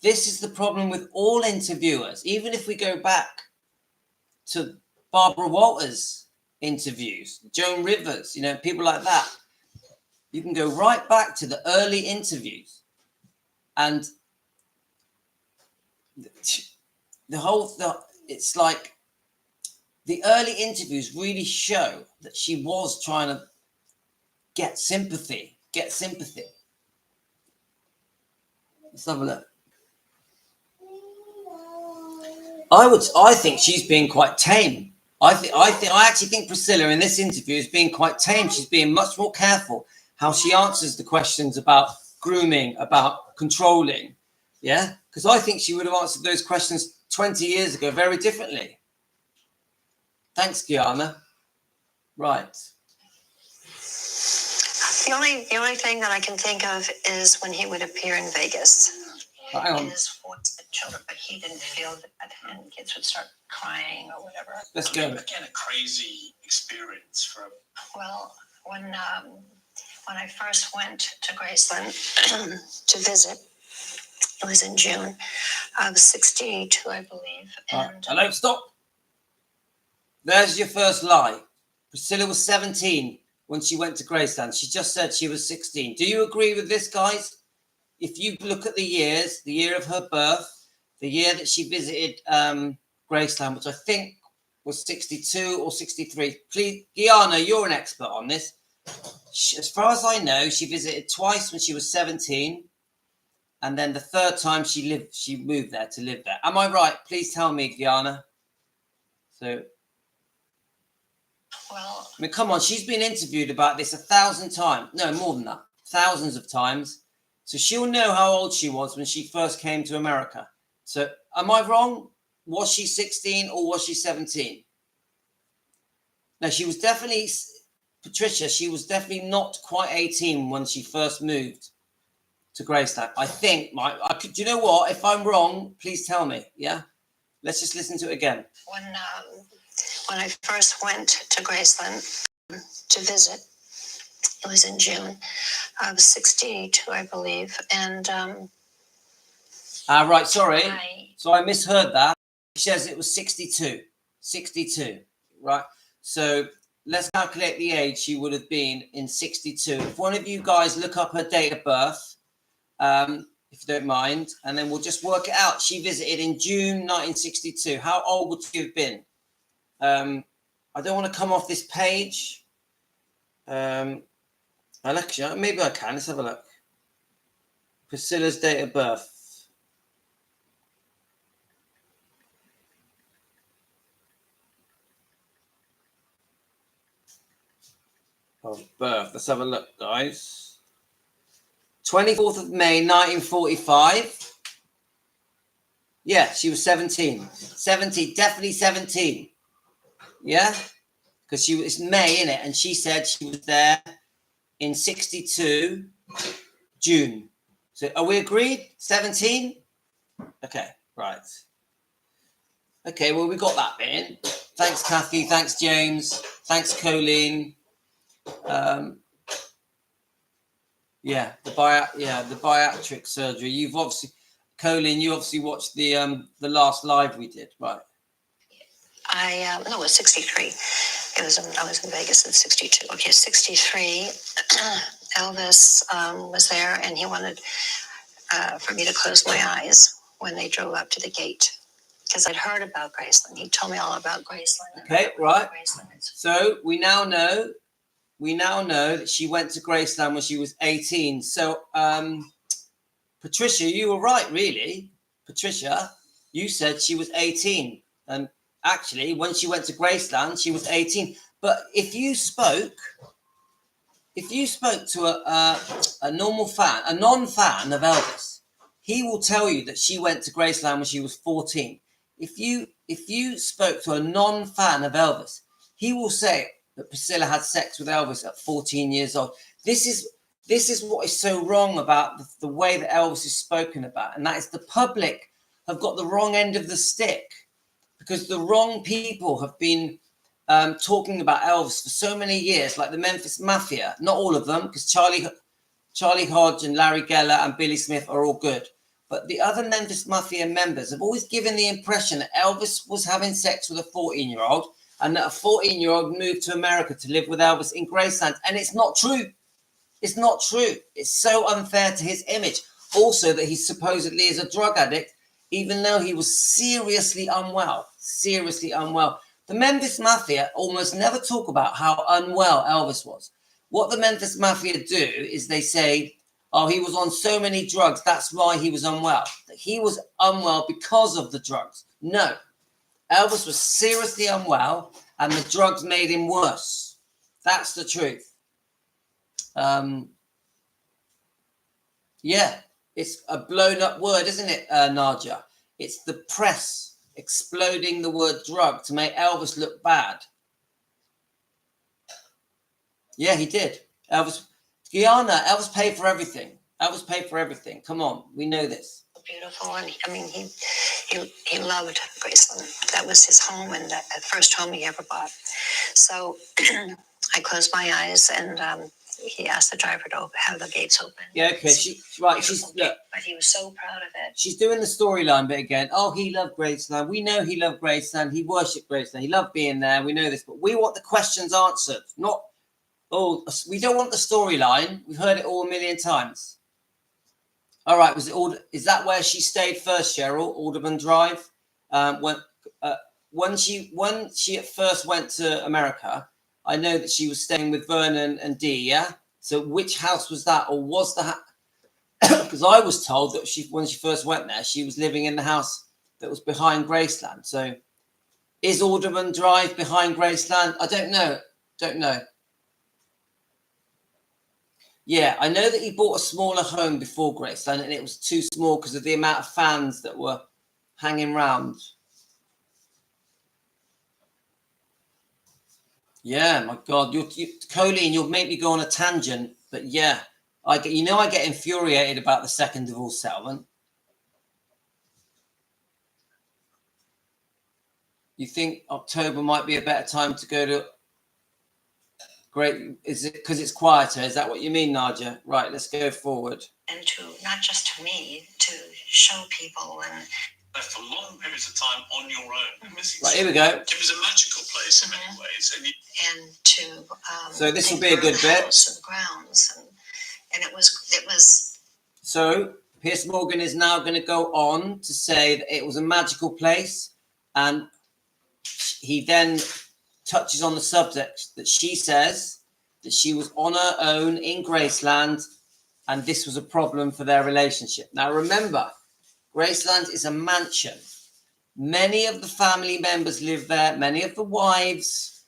This is the problem with all interviewers. Even if we go back to Barbara Walters' interviews, Joan Rivers, people like that. You can go right back to the early interviews. And it's like the early interviews really show that she was trying to get sympathy. Let's have a look. I think she's being quite tame. I actually think Priscilla in this interview is being quite tame. She's being much more careful how she answers the questions about grooming, about controlling. Yeah, because I think she would have answered those questions 20 years ago very differently. Thanks, Gianna. Right. The only thing that I can think of is when he would appear in Vegas. Hang on. His voice the children, but he didn't feel that, and kids would start crying or whatever. Let's go. Again, a crazy experience for a... Well, when I first went to Graceland to visit, it was in June of '62, I believe. And hello, stop. There's your first lie. Priscilla was 17 when she went to Graceland. She just said she was 16. Do you agree with this, guys? If you look at the years, the year of her birth, the year that she visited Graceland, which I think was 62 or 63. Please, Gianna, you're an expert on this. As far as I know, she visited twice when she was 17. And then the third time she moved there to live there. Am I right? Please tell me, Gianna. So, well, I mean, come on. She's been interviewed about this 1,000 times. No, more than that. Thousands of times. So she'll know how old she was when she first came to America. So am I wrong? Was she 16 or was she 17? No, she was definitely, Patricia, she was definitely not quite 18 when she first moved to Graceland. I think, do you know what? If I'm wrong, please tell me. Yeah? Let's just listen to it again. When I first went to Graceland to visit, it was in June of '62, I believe. And right, sorry. So I misheard that. She says it was 62. 62, right? So let's calculate the age she would have been in 62. If one of you guys look up her date of birth, if you don't mind, and then we'll just work it out. She visited in June 1962. How old would she have been? I don't want to come off this page. Alexa, maybe I can. Let's have a look. Priscilla's date of birth. Of birth. Let's have a look, guys. 24th of May, 1945. Yeah, she was 17. 17, definitely 17. Yeah? Because it's May, innit? And she said she was there in 62, June. So are we agreed? 17? Okay, right. Okay, well, we got that bit in. Thanks, Kathy. Thanks, James. Thanks, Colleen. Yeah, the bariatric surgery. You've obviously, Colleen, you obviously watched the last live we did, right? No, it was '63. I was in Vegas in '62. Okay, '63. Elvis was there, and he wanted for me to close my eyes when they drove up to the gate because I'd heard about Graceland. He told me all about Graceland. Okay, right. So we now know that she went to Graceland when she was 18. So, Patricia, you were right, really. Patricia, you said she was 18, and actually, when she went to Graceland, she was 18. But if you spoke to a normal fan, a non-fan of Elvis, he will tell you that she went to Graceland when she was 14. If you spoke to a non-fan of Elvis, he will say that Priscilla had sex with Elvis at 14 years old. This is what is so wrong about the way that Elvis is spoken about, and that is the public have got the wrong end of the stick, because the wrong people have been talking about Elvis for so many years, like the Memphis Mafia. Not all of them, because Charlie Hodge and Larry Geller and Billy Smith are all good. But the other Memphis Mafia members have always given the impression that Elvis was having sex with a 14-year-old and that a 14-year-old moved to America to live with Elvis in Graceland. And it's not true. It's not true. It's so unfair to his image. Also, that he supposedly is a drug addict, even though he was seriously unwell. Seriously unwell. The Memphis Mafia almost never talk about how unwell Elvis was. What the Memphis Mafia do is they say, oh, he was on so many drugs, that's why he was unwell. That he was unwell because of the drugs. No. Elvis was seriously unwell, and the drugs made him worse. That's the truth. Yeah, it's a blown up word, isn't it, Nadia? It's the press exploding the word drug to make Elvis look bad. Yeah, he did. Elvis paid for everything. Elvis paid for everything. Come on, we know this. Beautiful, and I mean, he loved Graceland. That was his home, and the first home he ever bought. So I closed my eyes, and he asked the driver to have the gates open. Yeah, okay. Look. But he was so proud of it. She's doing the storyline bit again. Oh, he loved Graceland. We know he loved Graceland. He worshipped Graceland. He loved being there. We know this, but we want the questions answered. Not, oh, we don't want the storyline. We've heard it all a million times. All right, is that where she stayed first, Cheryl? Alderman Drive. When she at first went to America, I know that she was staying with Vernon and Dee. Yeah. So which house was that, or was the because I was told that when she first went there, she was living in the house that was behind Graceland. So is Alderman Drive behind Graceland? I don't know. Don't know. Yeah, I know that he bought a smaller home before Graceland, and it was too small because of the amount of fans that were hanging round. Yeah, my God, Colleen, you'll make me go on a tangent, but yeah, I get infuriated about the second divorce settlement. You think October might be a better time to go to? Great, is it because it's quieter? Is that what you mean, Nadia? Right, let's go forward. And to not just to me, to show people and for long periods of time on your own. Right, here we go. It was a magical place in many ways, and to so this will be a good bit. And the grounds, and it was. So Piers Morgan is now going to go on to say that it was a magical place, and he then touches on the subject that she says that she was on her own in Graceland, and this was a problem for their relationship. Now remember, Graceland is a mansion. Many of the family members live there, many of the wives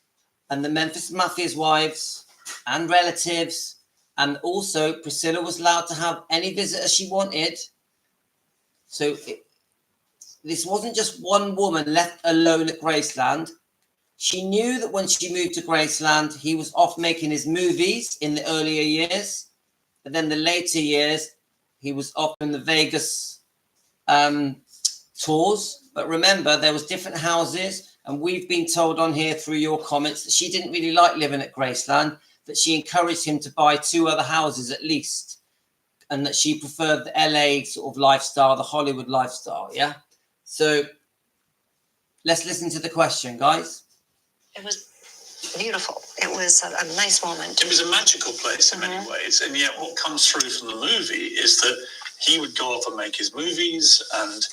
and the Memphis Mafia's wives and relatives, and also Priscilla was allowed to have any visitor she wanted. So this wasn't just one woman left alone at Graceland. She knew that when she moved to Graceland, he was off making his movies in the earlier years. But then the later years, he was off in the Vegas tours. But remember, there was different houses. And we've been told on here through your comments that she didn't really like living at Graceland, that she encouraged him to buy 2 other houses at least. And that she preferred the LA sort of lifestyle, the Hollywood lifestyle. Yeah. So let's listen to the question, guys. It was beautiful. It was a nice moment. It was a magical place in many ways. And yet what comes through from the movie is that he would go off and make his movies. And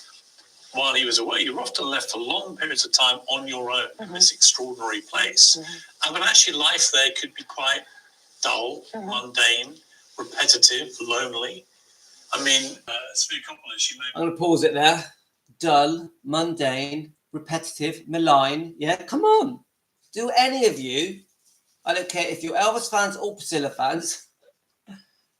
while he was away, you were often left for long periods of time on your own in this extraordinary place. And but actually life there could be quite dull, mundane, repetitive, lonely. I mean, Sophia Coppola, she made... I'm going to pause it there. Dull, mundane, repetitive, malign. Yeah, come on. Do any of you, I don't care if you're Elvis fans or Priscilla fans,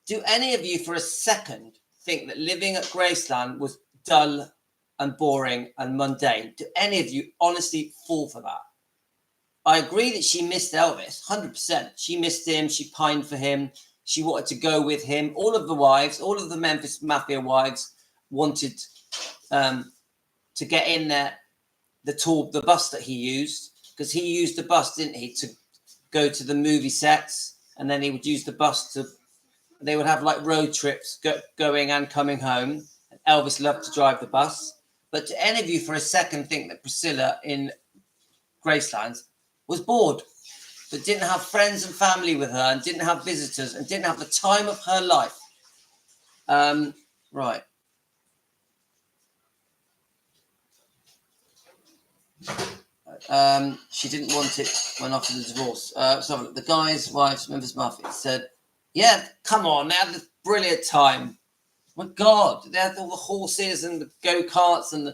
do any of you for a second think that living at Graceland was dull and boring and mundane. Do any of you honestly fall for that? I agree that she missed Elvis, 100%. She missed him. She pined for him. She wanted to go with him. All of the wives, all of the Memphis Mafia wives wanted to get in there, the bus that he used, because he used the bus, didn't he, to go to the movie sets, and then he would use the bus to, they would have like road trips going and coming home. Elvis loved to drive the bus. But do any of you for a second think that Priscilla in Graceland was bored, that didn't have friends and family with her and didn't have visitors and didn't have the time of her life? Right. She didn't want it when after the divorce. So the guy's wife's Memphis Mafia said, yeah, come on, they had this brilliant time. My God, they had all the horses and the go-karts and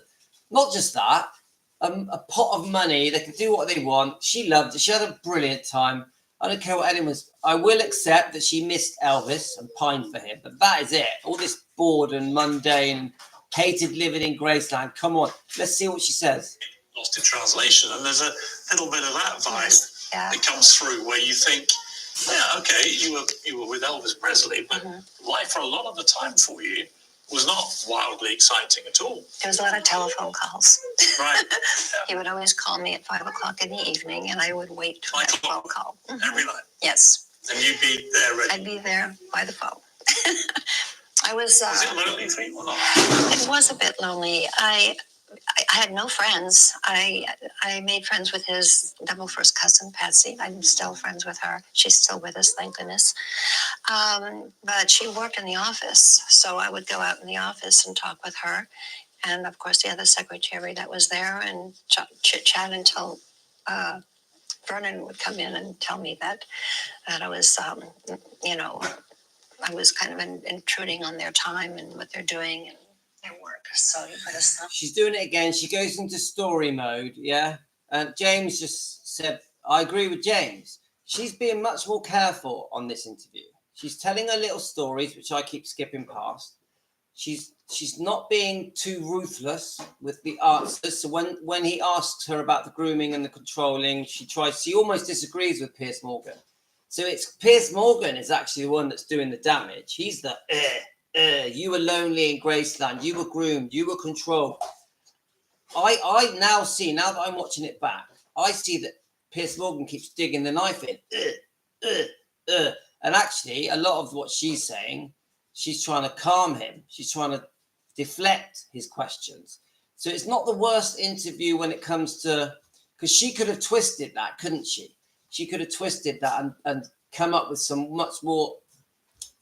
not just that, a pot of money. They could do what they want. She loved it. She had a brilliant time. I don't care what anyone's. I will accept that she missed Elvis and pined for him, but that is it. All this bored and mundane, hated living in Graceland. Come on, let's see what she says. Lost in translation, and there's a little bit of that vibe that comes through where you think, yeah, okay, you were with Elvis Presley, but life for a lot of the time for you was not wildly exciting at all. There was a lot of telephone calls. Right. He would always call me at 5 o'clock in the evening, and I would wait for that phone call. Every night. Yes. And you'd be there ready. I'd be there by the phone. I was. Was it lonely for you or not? It was a bit lonely. I had no friends. I made friends with his double first cousin, Patsy. I'm still friends with her. She's still with us, thank goodness. But she worked in the office, so I would go out in the office and talk with her. And, of course, the other secretary that was there, and chit-chat until Vernon would come in and tell me that I was, I was kind of intruding on their time and what they're doing and their work. So you better stop. She's doing it again. She goes into story mode, yeah? And James just said, I agree with James. She's being much more careful on this interview. She's telling her little stories, which I keep skipping past. She's not being too ruthless with the answers. So when he asks her about the grooming and the controlling, she almost disagrees with Piers Morgan. So it's Piers Morgan is actually the one that's doing the damage. He's the you were lonely in Graceland, you were groomed, you were controlled. I now see, now that I'm watching it back, I see that Piers Morgan keeps digging the knife in. And actually, a lot of what she's saying, she's trying to calm him. She's trying to deflect his questions. So it's not the worst interview when it comes to, because she could have twisted that, couldn't she? She could have twisted that and come up with some much more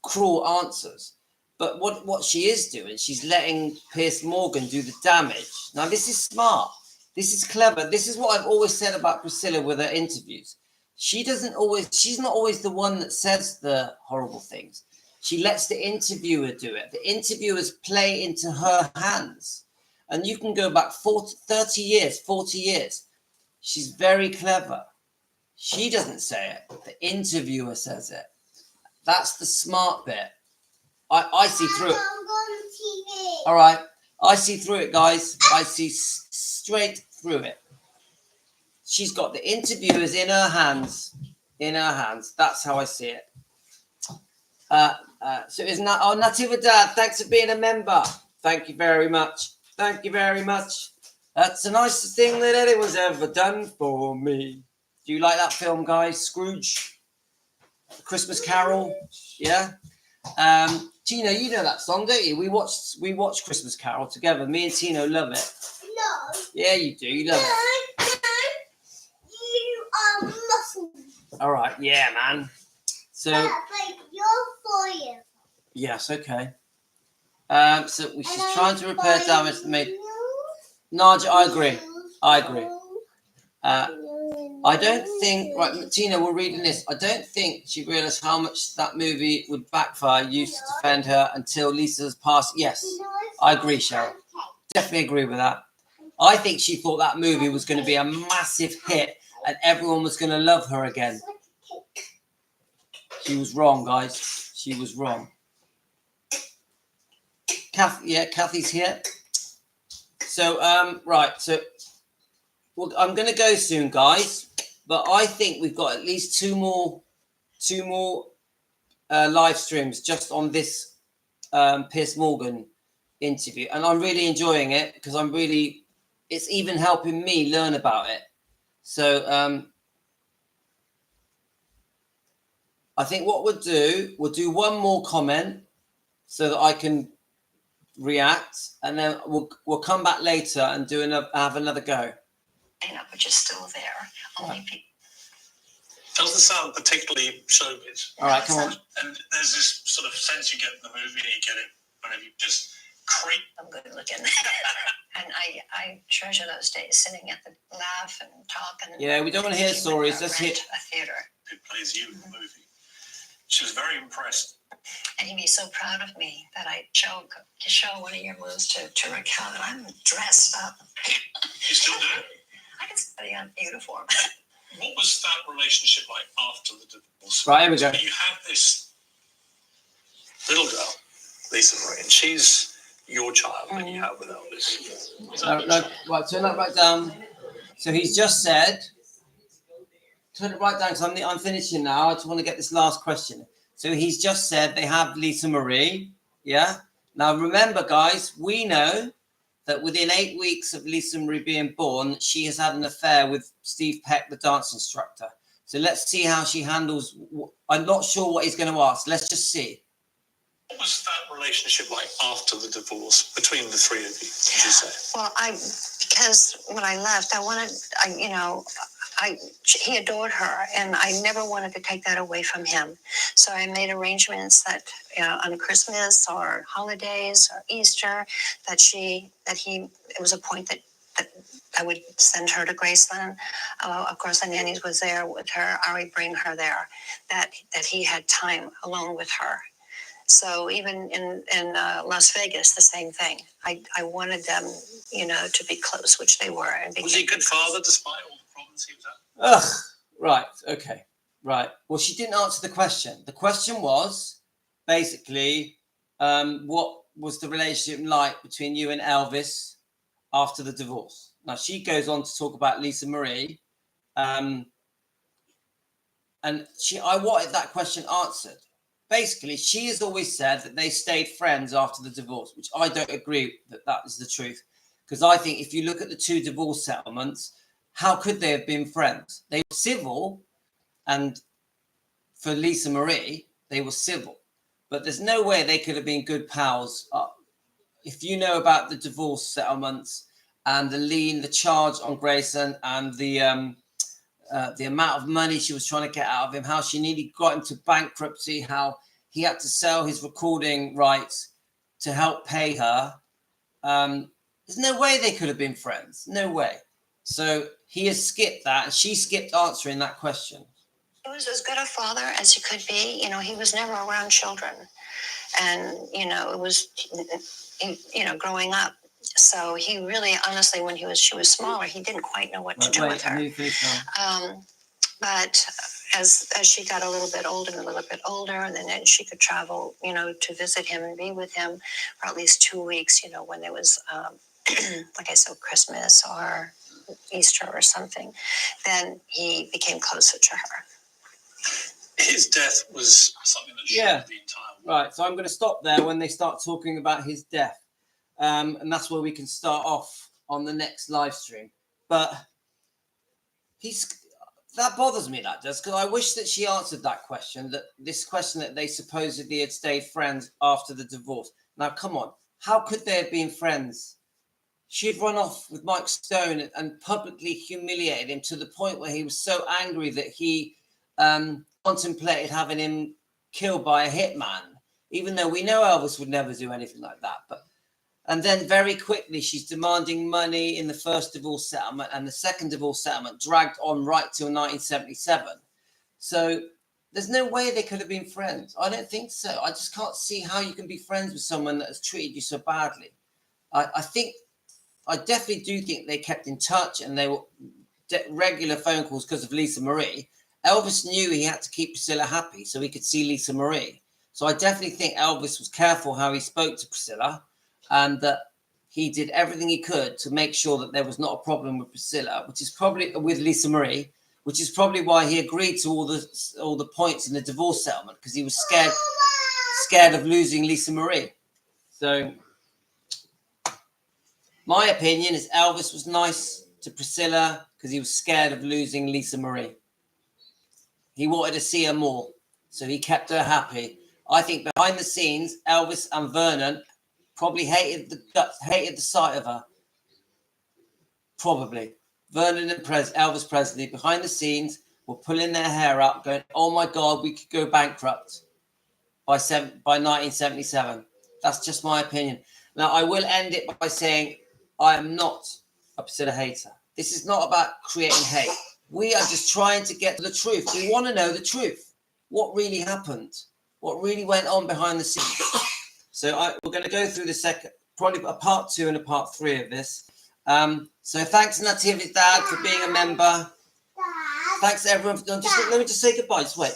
cruel answers. But what she is doing, she's letting Piers Morgan do the damage. Now, this is smart. This is clever. This is what I've always said about Priscilla with her interviews. She's not always the one that says the horrible things. She lets the interviewer do it. The interviewers play into her hands. And you can go back 40 years. She's very clever. She doesn't say it. The interviewer says it. That's the smart bit. I see through it. All right. I see through it, guys. I see straight through it. She's got the interviewers in her hands. That's how I see it. So isn't that? Oh, Natividad, thanks for being a member. Thank you very much. Thank you very much. That's the nicest thing that anyone's ever done for me. Do you like that film, guys? Scrooge, Christmas Carol. Yeah. Tino, you know that song, don't you? We watched Christmas Carol together. Me and Tino love it. No. Yeah, you do. You love it. No. You are muscle. All right. Yeah, man. So. But you're 4 years. Yes. Okay. So she's trying to repair damage made. Naja, I agree. I don't think, right, Tina, we're reading this. I don't think she realised how much that movie would backfire, used to defend her until Lisa's passed. Yes, I agree, Cheryl. Definitely agree with that. I think she thought that movie was going to be a massive hit and everyone was going to love her again. She was wrong, guys. She was wrong. Kathy's here. So, right. So, well, I'm going to go soon, guys. But I think we've got at least two more live streams just on this Piers Morgan interview, and I'm really enjoying it because it's even helping me learn about it. So I think what we'll do one more comment so that I can react, and then we'll come back later and have another go. Which is still there. Only people. Doesn't sound particularly showbiz. All right, come on. And there's this sort of sense you get in the movie, and you get it whenever you just creep. I'm good looking. And I treasure those days sitting at the laugh and talk. And yeah, we don't want to hear stories. Let's hear a theater. Who plays you in the movie? She was very impressed. And he'd be so proud of me that I show one of your moves to Raquel, and I'm dressed up. You still do it? I can study on uniform. What was that relationship like after the divorce? Right, here we go. You have this little girl, Lisa Marie, and she's your child that you have with Elvis. Right, turn that right down. So he's just said, turn it right down because I'm finishing now. I just want to get this last question. So he's just said they have Lisa Marie. Yeah. Now remember, guys, we know that within 8 weeks of Lisa Marie being born, she has had an affair with Steve Peck, the dance instructor. So let's see how she handles. I'm not sure what he's going to ask. Let's just see. What was that relationship like after the divorce between the three of you, would you say? Well, because when I left, he adored her, and I never wanted to take that away from him. So I made arrangements that on Christmas or holidays or Easter, it was a point that I would send her to Graceland. Of course, the nannies was there with her. I would bring her there. That he had time alone with her. So even in Las Vegas, the same thing. I wanted them, to be close, which they were. And was he a good father despite all the problems he was at? Ugh. Right. Okay. Right. Well, she didn't answer the question. The question was basically, what was the relationship like between you and Elvis after the divorce? Now she goes on to talk about Lisa Marie, and I wanted that question answered. Basically, she has always said that they stayed friends after the divorce, which I don't agree that is the truth. Because I think if you look at the two divorce settlements, how could they have been friends? They were civil, and for Lisa Marie, they were civil. But there's no way they could have been good pals. If you know about the divorce settlements and the charge on Grayson and the amount of money she was trying to get out of him, how she nearly got into bankruptcy, how he had to sell his recording rights to help pay her. There's no way they could have been friends. No way. So he has skipped that, and she skipped answering that question. He was as good a father as he could be. He was never around children. And, it was, growing up. So he really, honestly, when she was smaller, he didn't quite know what to do with her. But as she got a little bit older, and then she could travel, to visit him and be with him for at least 2 weeks, when there was, like I said, Christmas or Easter or something, then he became closer to her. His death was something that shocked the entire world. Right, so I'm going to stop there when they start talking about his death. And that's where we can start off on the next live stream. But that bothers me, that does, because I wish that she answered that question, that they supposedly had stayed friends after the divorce. Now, come on, how could they have been friends? She had run off with Mike Stone and publicly humiliated him to the point where he was so angry that he contemplated having him killed by a hitman, even though we know Elvis would never do anything like that. And then very quickly, she's demanding money in the first divorce settlement, and the second divorce settlement dragged on right till 1977. So there's no way they could have been friends. I don't think so. I just can't see how you can be friends with someone that has treated you so badly. I definitely do think they kept in touch, and they were regular phone calls because of Lisa Marie. Elvis knew he had to keep Priscilla happy so he could see Lisa Marie. So I definitely think Elvis was careful how he spoke to Priscilla. and that he did everything he could to make sure that there was not a problem with Priscilla, which is probably with Lisa Marie, which is probably why he agreed to all the points in the divorce settlement, because he was scared of losing Lisa Marie. So my opinion is Elvis was nice to Priscilla because he was scared of losing Lisa Marie. He wanted to see her more, so he kept her happy. I think behind the scenes, Elvis and Vernon probably hated the sight of her. Probably. Vernon and Elvis Presley, behind the scenes, were pulling their hair up, going, "Oh my God, we could go bankrupt by 1977. That's just my opinion. Now, I will end it by saying I am not a Priscilla hater. This is not about creating hate. We are just trying to get to the truth. We want to know the truth. What really happened? What really went on behind the scenes? So we're going to go through the second, probably a part 2 and a part 3 of this. So thanks, Nativity's dad, for being a member. Thanks, everyone. Let me just say goodbye. Just wait.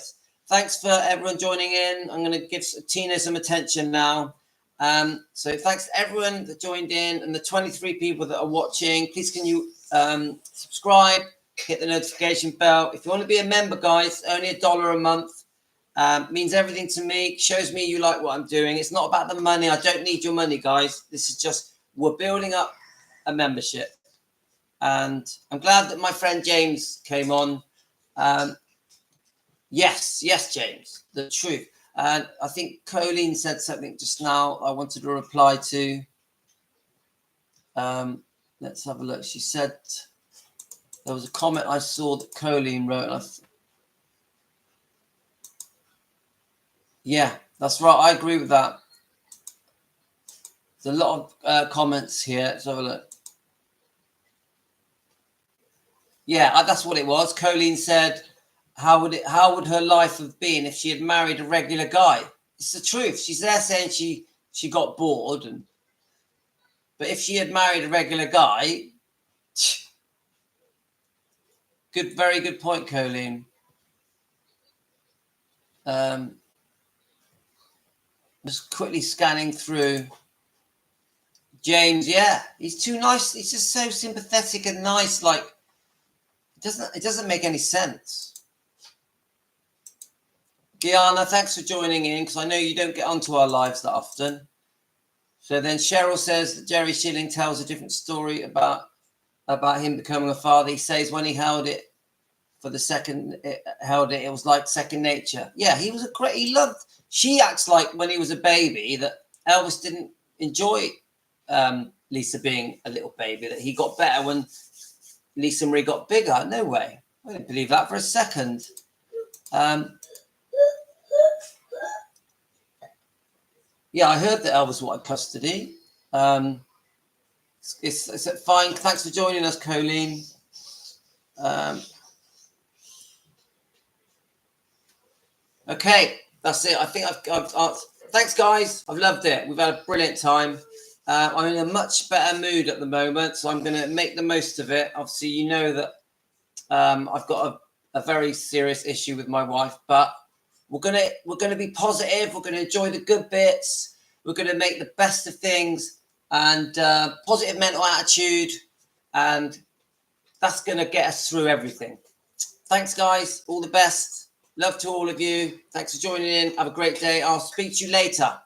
Thanks for everyone joining in. I'm going to give Tina some attention now. So thanks to everyone that joined in and the 23 people that are watching. Please can you subscribe, hit the notification bell. If you want to be a member, guys, only $1 a month. Means everything to me. Shows me you like what I'm doing. It's not about the money. I don't need your money, guys. This is just, we're building up a membership. And I'm glad that my friend James came on. Yes, James, the truth. And I think Colleen said something just now I wanted to reply to. Let's have a look. She said there was a comment I saw that Colleen wrote. And yeah, that's right. I agree with that. There's a lot of comments here. Let's have a look. Yeah, that's what it was. Colleen said, how would her life have been if she had married a regular guy? It's the truth. She's there saying she got bored, but if she had married a regular guy, very good point, Colleen. Just quickly scanning through. James, yeah, he's too nice. He's just so sympathetic and nice. Like, it doesn't make any sense. Gianna, thanks for joining in, because I know you don't get onto our lives that often. So then Cheryl says that Jerry Schilling tells a different story about him becoming a father. He says when he held it, it was like second nature. Yeah, he loved. She acts like when he was a baby that Elvis didn't enjoy Lisa being a little baby, that he got better when Lisa Marie got bigger. No way. I didn't believe that for a second. Yeah, I heard that Elvis wanted custody. It's fine. Thanks for joining us, Colleen. Okay, that's it. I think I've thanks, guys. I've loved it. We've had a brilliant time. I'm in a much better mood at the moment, so I'm going to make the most of it. Obviously, you know that I've got a very serious issue with my wife, but we're gonna be positive. We're gonna enjoy the good bits. We're gonna make the best of things and positive mental attitude, and that's gonna get us through everything. Thanks, guys. All the best. Love to all of you. Thanks for joining in. Have a great day. I'll speak to you later.